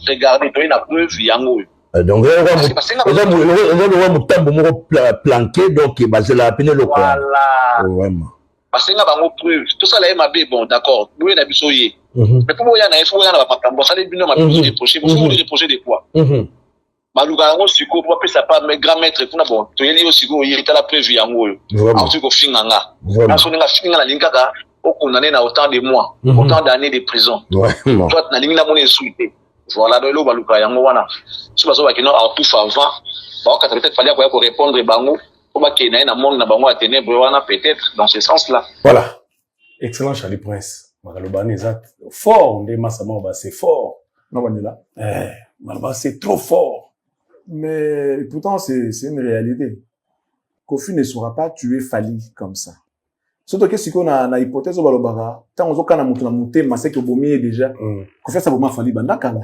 Regardez toi na preuve yango donc on va mutambo moko planqué donc bazela pene loko voilà vraiment parce que bango preuve tout ça là m'a bon d'accord oui na biso ye mais pour moi na faut na ba makambo ça les bino m'a reprocher pour vous reprocher des quoi maluka yango siko pour apesa pas mes grand maître kuna bon toyeli yo siko il est à la preuve yango en tout cas finga nga na so nga finga na linkaka au condamné na autant de mois autant d'années de prison toi na lingi na mona insulté voilà donc lo maluka yango wana so bazo ba kino en tout avant ba ka peut-être fallait pour répondre bango pour ba kena na monde na bango a ténèbres wana peut-être dans ce sens là. Voilà, excellent Charlie Prince makalobani exact fort ndé masama ba c'est fort non on est là malba c'est trop fort. Mais pourtant, c'est une réalité. Kofi ne sera pas tué Fali comme ça. Surtout que si on a une hypothèse au Balobara, tant on a monté, mais c'est que Bomi déjà. Kofi ça Bomi Fali bandakala.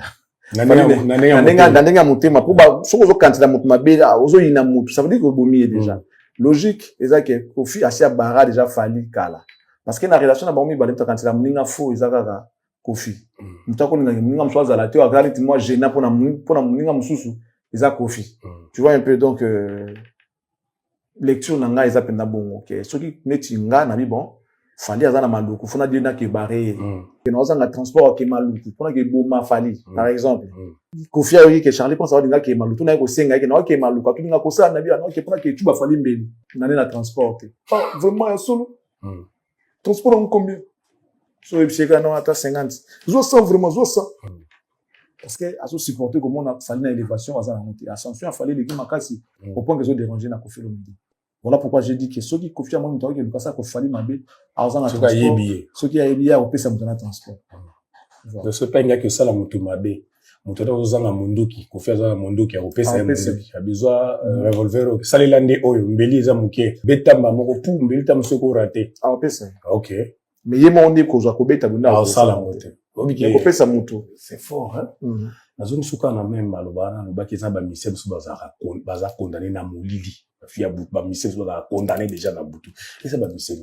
Nanenga monté, mais pour ba, si on a candidat monté ma bela, ozo ina monté, ça veut dire que Bomi déjà. Logique, c'est que Kofi a si bara déjà Fali kala. Parce que la relation na Bomi balem ta candidat moninga faux ezaka Kofi. Mutako ninga moninga mswaza la teo agrali moi gênant pour na moninga mususu. Isa Kofi. Tu vois un peu donc lecture nanga isa penda bon OK. Ce qui netinga na mi bon, fali azana maluku, fona dina ke baré. Que nous avons un transport ke maluku, fona ke boma fali par exemple. Kofi a dit que Charlie pense avoir dinga ke maluku, na ko senga ke na ke maluku, tout dinga ko sa na bi na ke fona ke tuba fali mbeli. Na na transport. Ah vraiment solo. Transport en combien? So ebiseka na ata 50. Zo ça vraiment zo ça. Parce que à se supporter comment on a fallu une élévation à monter ascension a fallu les gens makasi au point que ils ont dérangé na Kofi Olomide. Voilà pourquoi j'ai dit que ceux qui Kofi a mon temps que le ça ko fallu mabe à dans transport ceux qui a ébié au pesa mutana transport. De ce pas que ça la mutu mabe mutu dans zanga munduki Kofi azana munduki au pesa munduki a besoin revolver ça les landé oyo mbeli za muke betamba moko pu mbeli tam soko raté au pesa. OK mais yemo on dit ko za ko beta bunda au sala mote c'est fort hein na zone suka na même malobana no bakisa ba misem so baza condamné na molili fia ba misem so baza condamné déjà na butu et ça ba misem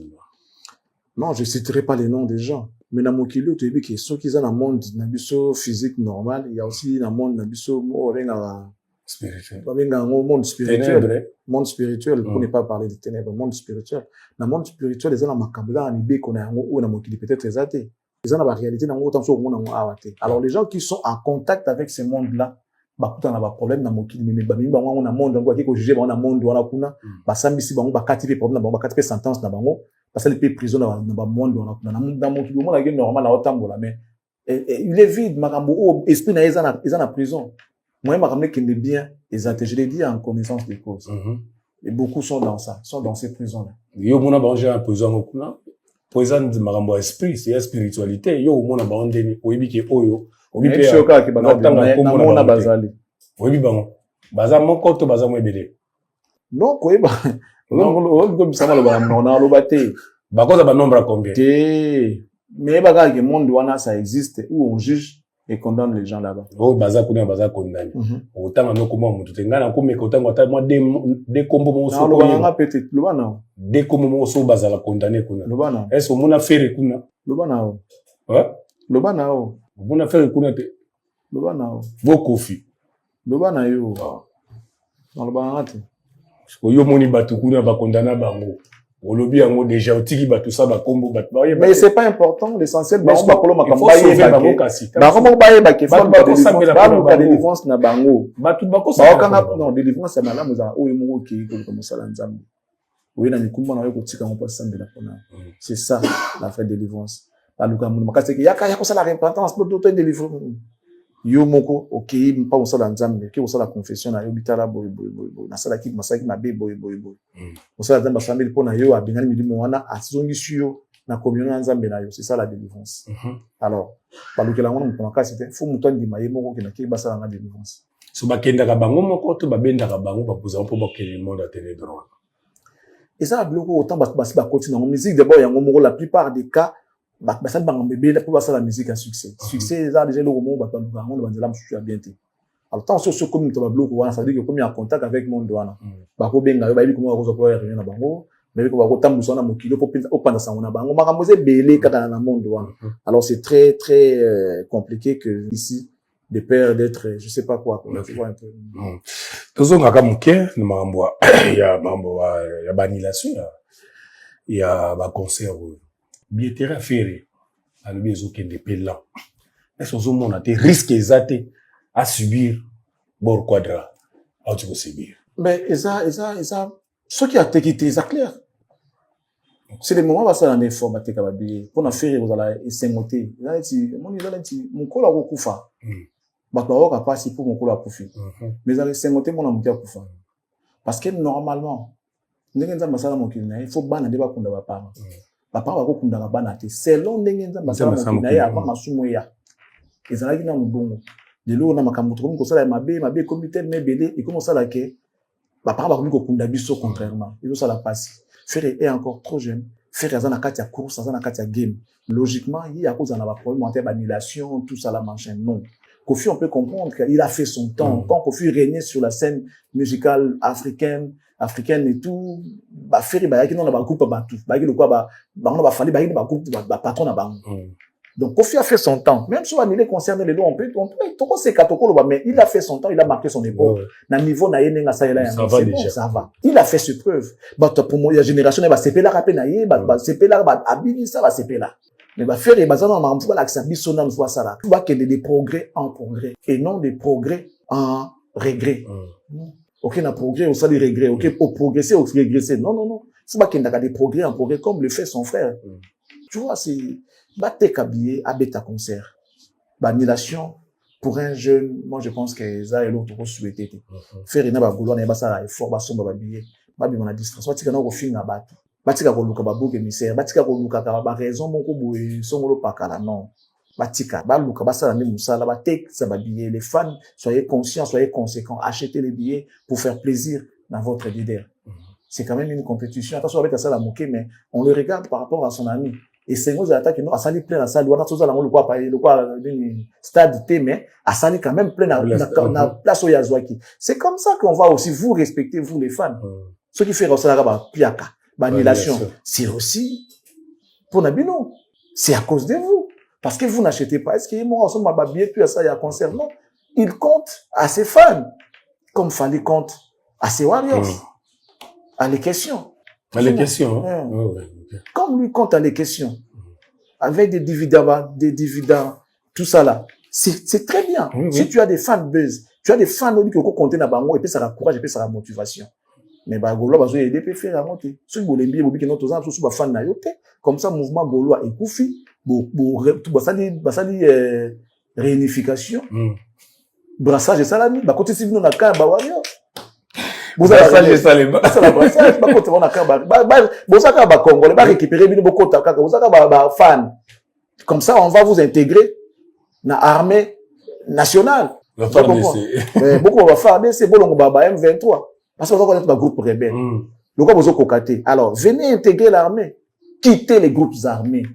non je citerai pas les noms des gens mais na mokilo to yebi que ceux qui sont dans monde na biso physique normal il y a aussi dans monde na biso mo renga spirituel ba benga monde spirituel pour ne pas parler de ténèbres monde spirituel na monde spirituel les ana makambela ni be kona yango ou na mokili peut-être ezate. Ils ont la réalité dans autant sur monde alors les gens qui sont en contact avec ces mondes là bah tout en a problème dans mokili mais ba mingi bango na monde ngo ko juger bango na monde wana kuna ba sambisi bango ba katipe problème bango ba katipe sentence na bango parce que les prison na ba monde wana kuna dans mokili mo na normal na otambola mais il est vide makambo o esprit na ezana prison moi makambo qui est bien exact je l'ai dit en connaissance des causes et beaucoup sont dans ça sont dans ces prisons là yo mona ba en prison kuna poison de makambo esprit c'est la spiritualité yo mona ba ondeni oyibi ke oyo obi pe shoka ke na mona bazali oyibi bango baza moko to baza mo ebele non koyeba on comme ça le ba na lo baté ba koza ba nombre combien mais ba ka ke monde wana ça existe où on juge et condamne les gens là-bas oh baza condamné autant na ko mo mutu tengana ko me ko tango ata mo de kombo mo so ko yanga peut-être lo bana de kombo mo so bazala condamné kuna lo bana est-ce mona faire kuna lo bana hein lo bana mona faire kuna te lo bana vo Kofi lo bana yo lo bana te ko yo moni batu kuna ba condamna bango Au lobby, en déjà, au tiki, tout ça, combo, mais c'est pas important, l'essentiel, il faut sauver Bango Kasi. délivrance na bango. Non, délivrance c'est malamu za oyo moko ki ko mosala nzambe. Oui, na mikumba na yo ko tika mpo sambela pona. C'est ça la vraie délivrance. Ba luka mu makase ki yaka yako sala repentance pour d'autres délivrance. Yo moko okay mpa mosala nzambe ki mosala confession na yo bitala boy na sala ki masaki na be boy mosala nzambe sambela pona yo abengani milimo wana asongi suyo na communion nzambe na yo, c'est ça la délivrance. Alors ba luka la ngona makase c'était faut muto ndima ye moko ki na ki basala na délivrance. So bakenda ka bango moko to babenda ka bango ba poza mpo bakele le monde à tenir droit. Et ça bloqué autant basi ba continue en musique d'abord yango moko la plupart des cas ça bango bébé là pour passer la musique à succès. Succès ça déjà le moment ba bango banzela msusu ya bien te. Alors tant sur ce comme to ba bloqué wana ça veut dire que comme il y a en contact avec monde wana ba ko benga yo ba bi comment ko zo rien na bango mais ko ba ko tambuso na mokilo po opanda sango na bango makambo ze belé kata na monde wana. Alors c'est très très compliqué que ici de peur d'être je sais pas quoi tu vois un peu. Tozonga ka muke na makambo ya mambo ya banilation ya ba concert billetterie affaire alobi ezokende pe là est-ce que on a des risques exacts à subir bord quadra à tu subir mais ça ce qui a été quitté c'est clair c'est le moment va ça dans effort ba teka ba billet pour na faire vous allez esengote là ti mon kola ko kufa ba ba pas si pour mon kola kufi mais allez esengote mon amutia kufa parce que normalement ndenge nza masala mokili il faut bana de ba kunda ba parents papa va kokunda ba bana te selon ndenge nza masala mokili na ya ba masumo ya ezalaki na mbongo lelo na makambo to ko sala mabe comité mebele et comment ça là que papa va kokunda biso contrairement il ça la passe faire est encore trop jeune faire azana kati ya course azana kati ya game logiquement il y a cause en avoir problème en termes d'annulation tout ça la machin non Kofi on peut comprendre qu'il a fait son temps quand Kofi régnait sur la scène musicale africaine et tout ba faire ba yaki non na ba groupe ba tout ba ki quoi ba on ba fali ba ki ba groupe ba patron na ba donc Kofi a fait son temps même si on annulé concerne les deux on peut to se katokolo ba mais il a fait son temps il a marqué son époque na niveau na yenga ça là ça va il a fait ses preuves bah pour moi la génération ba sepela rapé na ye ba sepela ba abili ça va sepela mais ba faire ba zana ma mfuba la biso na mfuba ça là tu vois qu'il y a des progrès en progrès et non des progrès en regret. Ok, na progrès, on sait les regrets. Ok, au progresser, au régresser. Non. C'est pas qu'il y a des progrès en progrès, comme le fait son frère. Tu vois, c'est, batte kabillé, abeta concert. Annulation, pour un jeune, moi, je pense que ça et l'autre, souhaité. Faire une bagoulo, n'a pas ça, effort, sombre, babillé. Babi, on a distraction. Tika na refine na batu. Batika ko luka babuke misère. Batika ko luka ka ba raison, mon ko boye, songolo pakala, non. Batika, baluka, basala ni musala, batek, ça va billets. Les fans, soyez conscients, soyez conséquents. Achetez les billets pour faire plaisir dans votre leader. C'est quand même une compétition. Attention avec ça la moquer, mais on le regarde par rapport à son ami. Et c'est nous attaques, non, à sali plein la salle, on a tout ça dans le quoi, stade T, mais à sali quand même plein la place au Yazouaki. C'est comme ça qu'on va aussi vous respecter, vous les fans. Ce qui fait ressentir piaka, annulation. C'est aussi pour Nabino. C'est à cause de vous. Parce que vous n'achetez pas. Est-ce qu'il moi, on m'a billet, puis à ça, il y a concert? Non. Il compte à ses fans. Comme Fali compte à ses warriors. À les questions. À les questions, Comme lui compte à les questions. Avec des dividendes, tout ça là. C'est très bien. Si tu as des fans buzz, tu as des fans qui ont compté dans bango, et puis ça la courage, et puis ça la motivation. Mais bah, Gaulois, bah, ils ont fait la monter. Ceux qui ont l'embillé, ils ont tous les fans na yote. Comme ça, mouvement Gaulois est koufi. Ça dit réunification. Brassage et salami. Bah, côté civil, on a qu'un bawario. Brassage et salami. Ça la brassage. Bah, côté on a qu'un bah, Congolais, bah, récupérer, bien, beaucoup de kaka. Vous avez bah, fan. Comme ça, on va vous intégrer dans l'armée nationale. Beaucoup va faire c'est bon, on va M23. Parce qu'on va connaître un groupe rebelle. Le quoi vous cocaté. Alors, venez intégrer l'armée. Quittez les groupes armés.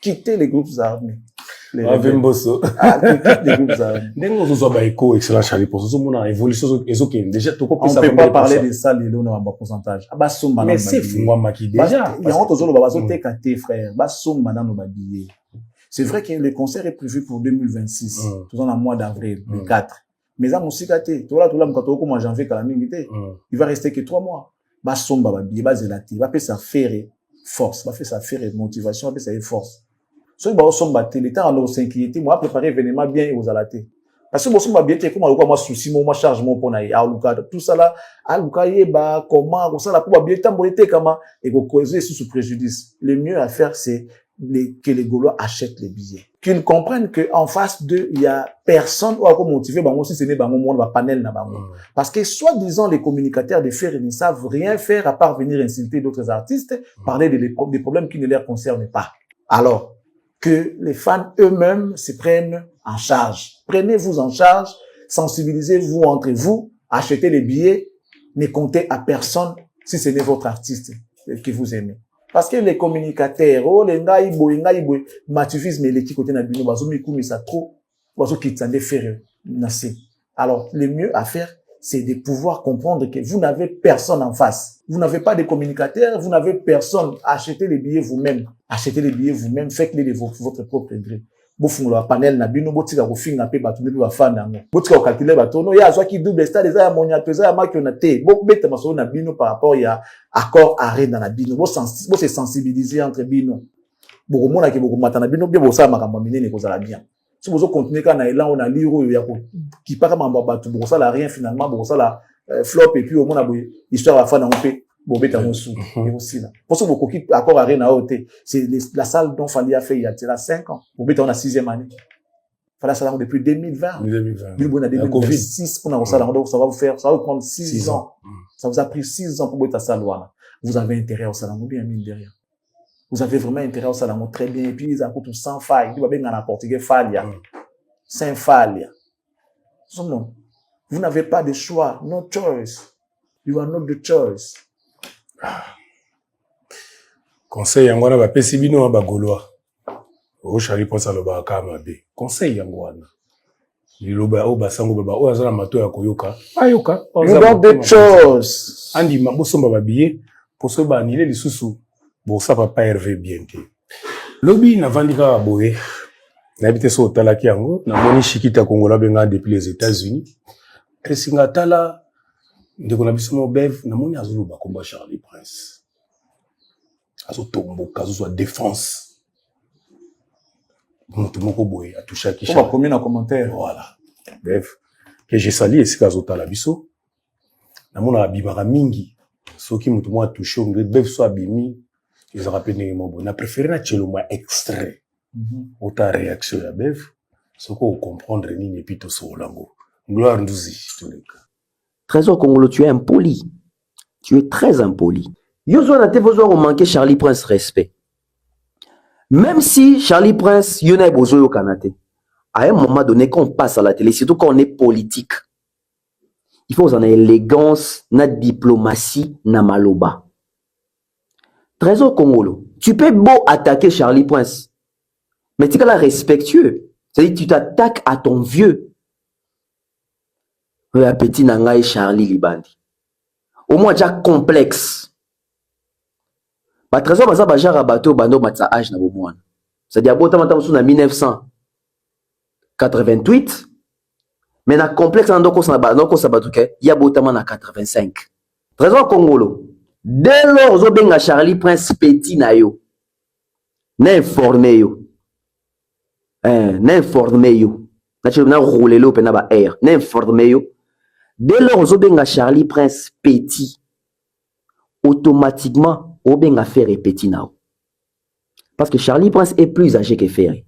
Quittez les groupes armés. Quittez les groupes armés. Excellent, Charlie, pour ce moment, évolution, déjà, on ne peut pas parler de ça, les lots, dans pourcentage. Mais c'est fou, moi, qui déjà. Il y a un autre frère. C'est vrai que le concert est prévu pour 2026. Tout en mois d'avril, le 4. Mais ça, mon cicaté, tout là, quand on commence en janvier, il va rester que 3 mois. ba somba ba billet ba zelati ba pesa faire force ba pesa faire motivation ba pesa force so ba somba te l'état en s'inquiéter moi préparer événement bien aux alaté parce que bo somba bien te comme aloko moi souci moi charge mon pona ya aluka tout ça là aluka yeba comment ko ça là pour bien tambolete kama et ko causer sous préjudice le mieux à faire c'est que les Gaulois achètent les billets. Qu'ils comprennent qu'en face d'eux, il y a personne ou à quoi motiver, si ce n'est pas mon panel. Parce que, soi-disant, les communicateurs de faire, ils ne savent rien faire à part venir insulter d'autres artistes, parler des problèmes qui ne les concernent pas. Alors, que les fans eux-mêmes se prennent en charge. Prenez-vous en charge, sensibilisez-vous entre vous, achetez les billets, ne comptez à personne si ce n'est votre artiste que vous aimez. Parce que les communicateurs, oh, les ngaïboy, matufisme et l'équipe côté nabino, bazo mikoumi ça trop, bazo kitsande faire nasi. Alors, le mieux à faire, c'est de pouvoir comprendre que vous n'avez personne en face. Vous n'avez pas de communicateurs, vous n'avez personne. Achetez les billets vous-même. Achetez les billets vous-même, faites-les de votre propre gré. Bofungo panel na bino botika ko finga pe batu be ba fan nango botika ko calculer bato no ya zwa ki double star eza ya monya pesa ya maki on a te bo beta maso na bino par rapport ya accord arrêt dans la bino bo se sensibiliser entre bino bo mona ke bo mata na bino be bo sa makambo minene ko zala bien si bozo continuer kana elan on a liro ya ko ki pa kama bato bo ça la rien finalement bo ça la flop et puis au mona bo histoire ya fan nango pe bon beta monsu et aussi là pour ça beaucoup qui accord à rien à hauteur c'est la salle dont Fali a fait il y a 5 ans bon beta on a 6e année Fali ça depuis 2020 il bon a 2026 pour la salle donc ça va vous faire ça va vous prendre 6 ans ça vous a pris 6 ans pour beta salle là vous avez intérêt au salon bien mine derrière vous avez vraiment intérêt au salon très bien et puis ils coûtent sans faille il va bien en portugais falia sans falia vous n'avez pas de choix no choice you are not the choice. Conseil yango wana bapesi bino ba Gaulois. O Charlie Prince aloba kama be. Conseil yango wana. Liloba o basango baba o azala mato ya koyoka. Ayoka. You got the choice. Andi mabosomba ba billet pour so ba anile lisusu. Bon ça papa Hervé bien te. Lobi na vandika boye. Na habité so talaki yango na moni Shikita Kongola benga depuis les États-Unis. Esinga tala ndeko na biso mo bev na moni azuluba komba Charlie Prince. Azo tombo kazo soit défense. Mutu moko boye a touché ki Charlie. On va combien en commentaire. Voilà. Bev que j'ai sali et sika tala biso. Na mona abimara mingi. Soki mutu mo a touché on bev so abimi. Ils rappellent ne mo bon. Na préféré na tchelo moi extrait. Ota réaction ya bev. Soko comprendre ni ne pito so lango. Gloire Ndouzi tous les cas. Trésor Congolo, tu es impoli. Tu es très impoli. Yozo na te besoin de manquer Charlie Prince respect. Même si Charlie Prince, yona besoin au Canada. À un moment donné, quand on passe à la télé, surtout quand on est politique, il faut en élégance, na diplomatie, na maloba. Trésor Congolo, tu peux beau attaquer Charlie Prince, mais tu es là respectueux. C'est-à-dire que tu t'attaques à ton vieux. Petit Nangaï Charlie Libandi. Au moins, déjà complexe. Bah, trésor, bah, ça, bah, j'ai rabattu au bando, bah, ça, âge, na boumouane. C'est-à-dire, bon, t'as en 1988. Mais, na complexe, en doko, ça, bah, doko, ça, bah, il y a botamment na 85. Trésor Congolo. Dès lors, zo benga Charlie Prince petit na yo. N'informé yo. N'informé yo. Na roulé l'eau, pena ba air. N'informé yo. Dès lors, Obenga Charlie Prince petit, automatiquement, Obenga Ferré petit nao. Parce que Charlie Prince est plus âgé que Ferré.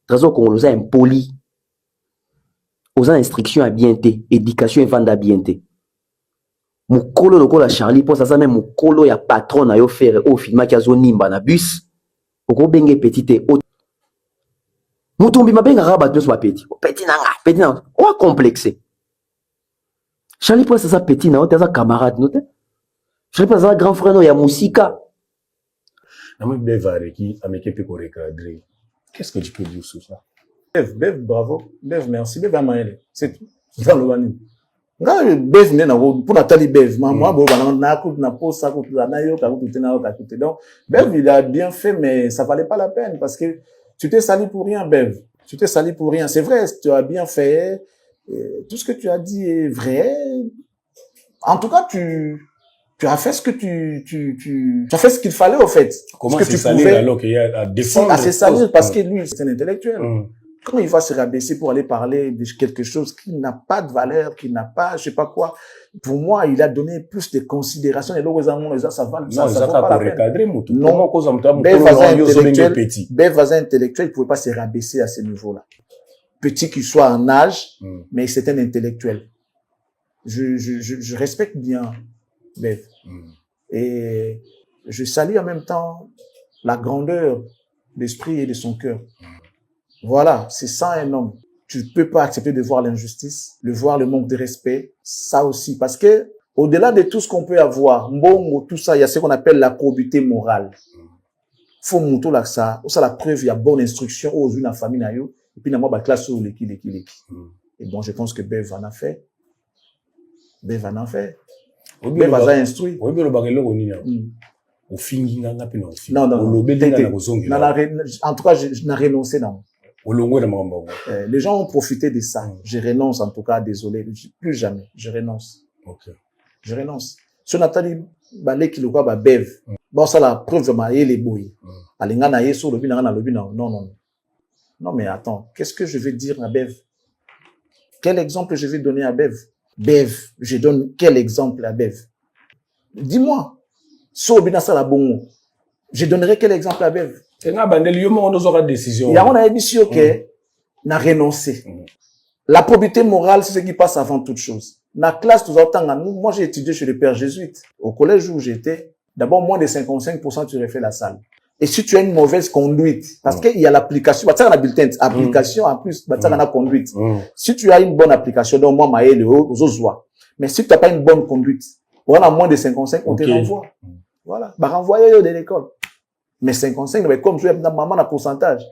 Trésor qu'on nous a impoli. Aux instructions à bien té, éducation et vendre à bien té. Mukolo lokola Charlie Prince, ça même mukolo ya patron na yo Ferré, au film qui a zone na bus. Oko Benga petit té. Mutumbi mabenga rabat sur petit. Petit nanga. On complexé. Charlie Prince, c'est ça petit, non? C'est ça camarade, non? Charlie Prince, c'est ça grand frère, non? Il y a Moussika. Qu'est-ce que tu peux dire sur ça? Bev, bravo. Bev, merci. Bev, Amaele. C'est tout. C'est ça, le wani. Bev, pour Nathalie Bev, moi, donc, Bev, il a bien fait, mais ça valait pas la peine, parce que tu t'es sali pour rien, Bev. Tu t'es sali pour rien. C'est vrai, tu as bien fait. Tout ce que tu as dit est vrai. En tout cas, tu Tu as fait ce que tu as fait ce qu'il fallait, au fait. Comment ce que c'est tu salir pouvais, alors qu'il y a à défendre? c'est salir parce que lui, c'est un intellectuel. Mm. Quand il va se rabaisser pour aller parler de quelque chose qui n'a pas de valeur, qui n'a pas, je sais pas quoi, pour moi, il a donné plus de considération. Et là, ça va, Non, ça ça vaut pas la peine. recadrer, Non, Bel voisin intellectuel, il pouvait pas se rabaisser à ce niveau-là. Petit qu'il soit en âge, mais c'est un intellectuel. Je respecte bien Bev. Et je salue en même temps la grandeur d'esprit et de son cœur. Voilà, c'est ça un homme. Tu peux pas accepter de voir l'injustice, de voir le manque de respect, ça aussi. Parce que, au-delà de tout ce qu'on peut avoir, mbongo, tout ça, il y a ce qu'on appelle la probité morale. Faut montrer là ça, ça la preuve, il y a bonne instruction aux une famille na yo, et puis, na classe sur les qui. Et bon, je pense que Bev en a fait. Bev en a fait. Bev a instruit. Oui, mais le bagage on y a. Au fingi na pe na fi. Non. En tout cas, je n'ai renoncé non. Les gens ont profité de ça. Je renonce, en tout cas, désolé. Plus jamais. Je renonce. Okay. Je renonce. Si on attend balé qui le quoi, Bev. Bon, ça la preuve de ma les boy. Alinga na yeso, lobi na lobi na. Non. Non, mais attends. Qu'est-ce que je vais dire à Bev? Quel exemple je vais donner à Bev? Bev, je donne quel exemple à Bev? Dis-moi. So bina ça la bon. Je donnerai quel exemple à Bev? Et na bandel yo mo on aura décision. Il y a on a émission que n'a renoncé. La probité morale, c'est ce qui passe avant toute chose. La classe, tout autant, moi j'ai étudié chez le père jésuite. Au collège où j'étais, d'abord moins de 55% tu refais la salle. Et si tu as une mauvaise conduite, parce qu'il y a l'application, bah, ça a la bulletin, application en plus, bah, ça a la conduite. Si tu as une bonne application, donc moi, maïe, le haut, aux autres. Mais si tu n'as pas une bonne conduite, on a moins de 55, on te renvoie. Voilà. Bah, renvoyer de l'école. Mais 55, mais comme je dis, maman, a pourcentage.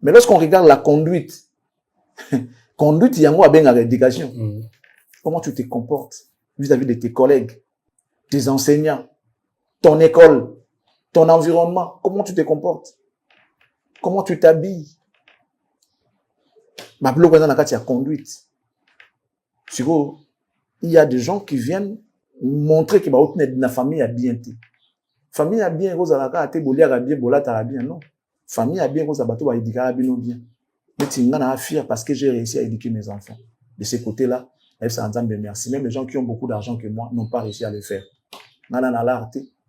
Mais lorsqu'on regarde la conduite, conduite, il y a moi, bien, l'éducation. Comment tu te comportes vis-à-vis de tes collègues, tes enseignants, ton école, ton environnement, comment tu te comportes? Comment tu t'habilles? Ma blog, dans la carte, il y a conduite. Il y a des gens qui viennent montrer que la famille a bien été. Famille a bien, rose à la carte, bolia a bien, bola a bien, non. Famille a bien, rose à bateau, éduquer a bien, bien. Mais tu n'en fier parce que j'ai réussi à éduquer mes enfants. De ce côté-là, merci. Même les gens qui ont beaucoup d'argent que moi n'ont pas réussi à le faire.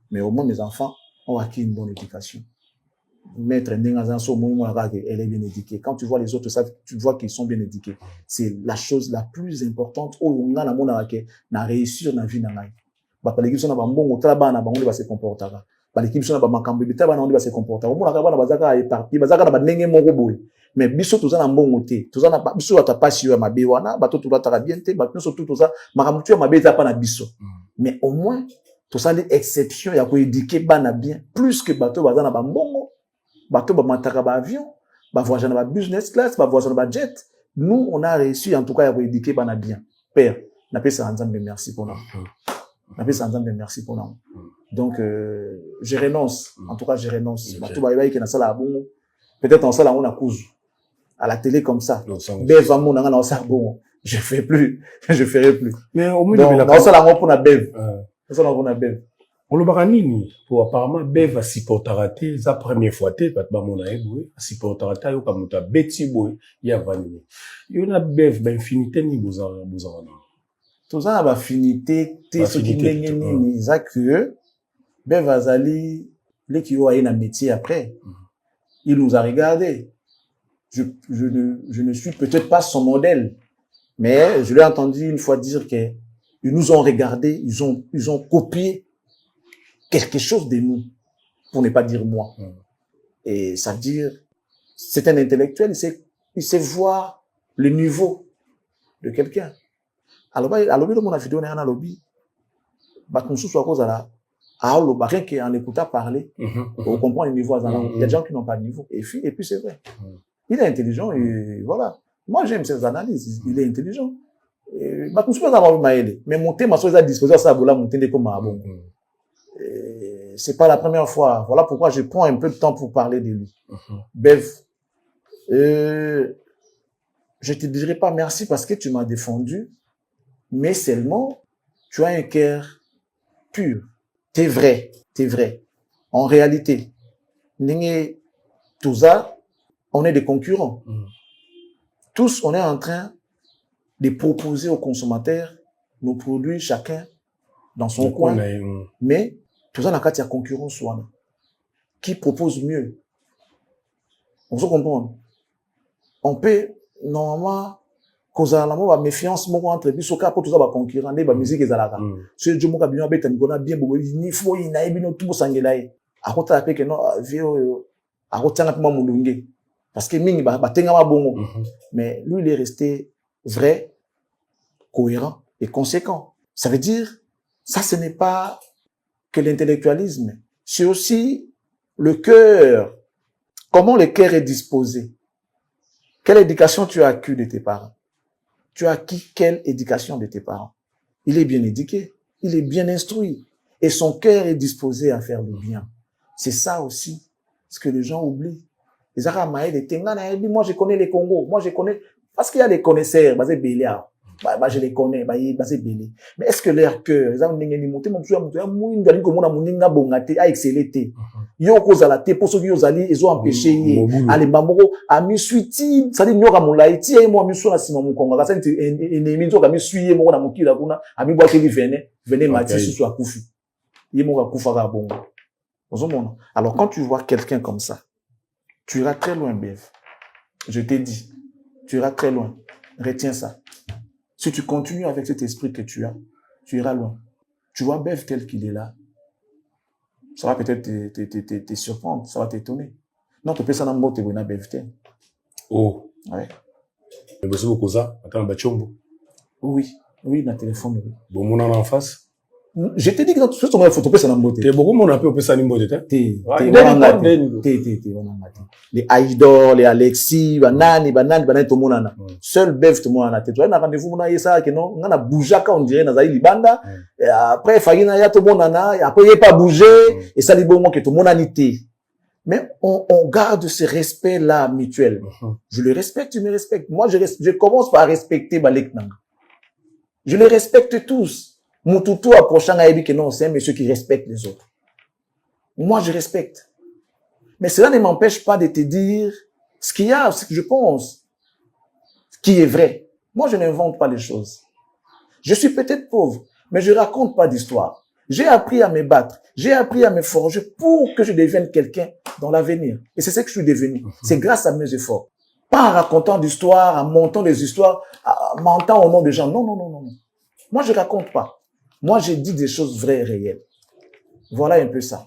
Mais au moins mes enfants ont acquis une bonne éducation. Maître elle est bien éduquée. Quand tu vois les autres, tu vois qu'ils sont bien éduqués. C'est la chose la plus importante où on a réussi dans la vie. L'équipe sont bon, on va se comporter. L'équipe sont on va se comporter. Mais biso tous na mbongo te tous na biso ata pasi yo mabe wana bato tout la bien te bato surtout tous ça makamutu ya mabe za pa na biso mais au moins tous ça les exceptions ya ko éduquer bana bien plus que bato baza na ba mbongo bato ba mataka ba avion ba voyager na ba business class ba voyager na ba jet. Nous on a réussi en tout cas à ko éduquer bana bien. Père na pesa nzambe merci pour nous. Na pesa nzambe merci pour nous. Donc je renonce, en tout cas je renonce bato ba yaki na sala bongo peut-être en sala on a cousu à la télé comme ça. Bev va mon dans ça bon, je ferai plus. Mais au milieu de la ça la pour na Bev. Ça la pour na Bev. On le baranini pour apparemment Bev va supporter rater sa première fois tête pas mon na eboy supporter rater yo comme ta beti boy ya vanini. Yo na Bev ba infinité ni bozana. Tout ça ba finité té ce qui ni ça que Bev azali les qui ont un métier après. Il nous a regardé. Je ne suis peut-être pas son modèle, mais je l'ai entendu une fois dire qu'ils nous ont regardé, ils ont copié quelque chose de nous, pour ne pas dire moi. Et ça veut dire, c'est un intellectuel, il sait voir le niveau de quelqu'un. Alors, mon vidéo n'est pas lobby. Qu'on soit à cause de la, rien qu'en écoutant parler, on comprend le niveau. Il y a des gens qui n'ont pas de niveau. Et puis c'est vrai. Il est intelligent et voilà. Moi, j'aime ses analyses. Il est intelligent. Mais monter ma chose à disposition, ça, voilà, monter comme un bon. C'est pas la première fois. Voilà pourquoi je prends un peu de temps pour parler de lui. Bev, je te dirai pas merci parce que tu m'as défendu, mais seulement, tu as un cœur pur. T'es vrai. En réalité, tout ça, on est des concurrents. Tous, on est en train de proposer aux consommateurs nos produits, chacun dans son coin. Mais tout ça, il y a concurrence. Qui propose mieux? On se comprend. On peut, normalement, cause à la méfiance, entre puis ce cas pour tout ça, concurrent, la musique est à la fin. Si je m'en bien, bien, il faut, il n'a pas tout s'engueuler. À côté, après que non, vieux, à côté, on a pas mon parce que ming, bon. Mais lui, il est resté vrai, cohérent et conséquent. Ça veut dire, ça, ce n'est pas que l'intellectualisme. C'est aussi le cœur. Comment le cœur est disposé? Quelle éducation tu as acquis de tes parents? Tu as acquis quelle éducation de tes parents? Il est bien éduqué. Il est bien instruit. Et son cœur est disposé à faire le bien. C'est ça aussi, ce que les gens oublient. Les Arabes, moi je connais les Congos. Moi je connais, parce qu'il y a des connaisseurs, basés Bélia. Je les connais, basés Bélia. Mais est-ce que leur cœur, les gens n'ont monté, mon frère, a excellé. Yo cause la te pour ceux qui ont allé, ils ont empêché. Allez, mamoro, ami suiti, ça dit, nyora moulaï, tiens, moi, mi sona si mon Congo. Ça dit, ennemi, toi, ami suié, moi, na moki la kuna, ami boite li venez, mati, si soit koufi. Yé mo koufa ga bon. Alors, quand tu vois quelqu'un comme ça, tu iras très loin, Bev. Je t'ai dit, tu iras très loin. Retiens ça. Si tu continues avec cet esprit que tu as, tu iras loin. Tu vois Bev tel qu'il est là, ça va peut-être te surprendre, ça va t'étonner. Non, tu peux ça dans le mot, tu es Bev tel. Oh. Ouais. Mais vous savez ça? Attends, Bachombo. Oui, dans le téléphone. Oui. Bon, mon en face. Je t'ai dit que tout ce photo peut ça dans beauté. T'es beaucoup mon appel peut ça dans beauté. Les Aïdor, les Alexis, banani tout le monde. Seul Bev tout le monde. Tu vois, on a rendez-vous na yesa que non, on a bougé quand on dirait dans Zaïli Banda. Après Fagina ya tout le monde après il pas bougé et ça dit bon que tout le monde a nité. Mais on garde ce respect là mutuel. Je le respecte, tu me respectes. Moi je commence par respecter Balek Nanga. Je les respecte tous. Moutoutou approchant à Ebi que non, c'est un monsieur qui respecte les autres. Moi, je respecte. Mais cela ne m'empêche pas de te dire ce qu'il y a, ce que je pense, ce qui est vrai. Moi, je n'invente pas les choses. Je suis peut-être pauvre, mais je raconte pas d'histoire. J'ai appris à me battre. J'ai appris à me forger pour que je devienne quelqu'un dans l'avenir. Et c'est ce que je suis devenu. C'est grâce à mes efforts. Pas en racontant d'histoires, en montant des histoires, en mentant au nom des gens. Non. Moi, je raconte pas. Moi, j'ai dit des choses vraies et réelles. Voilà un peu ça.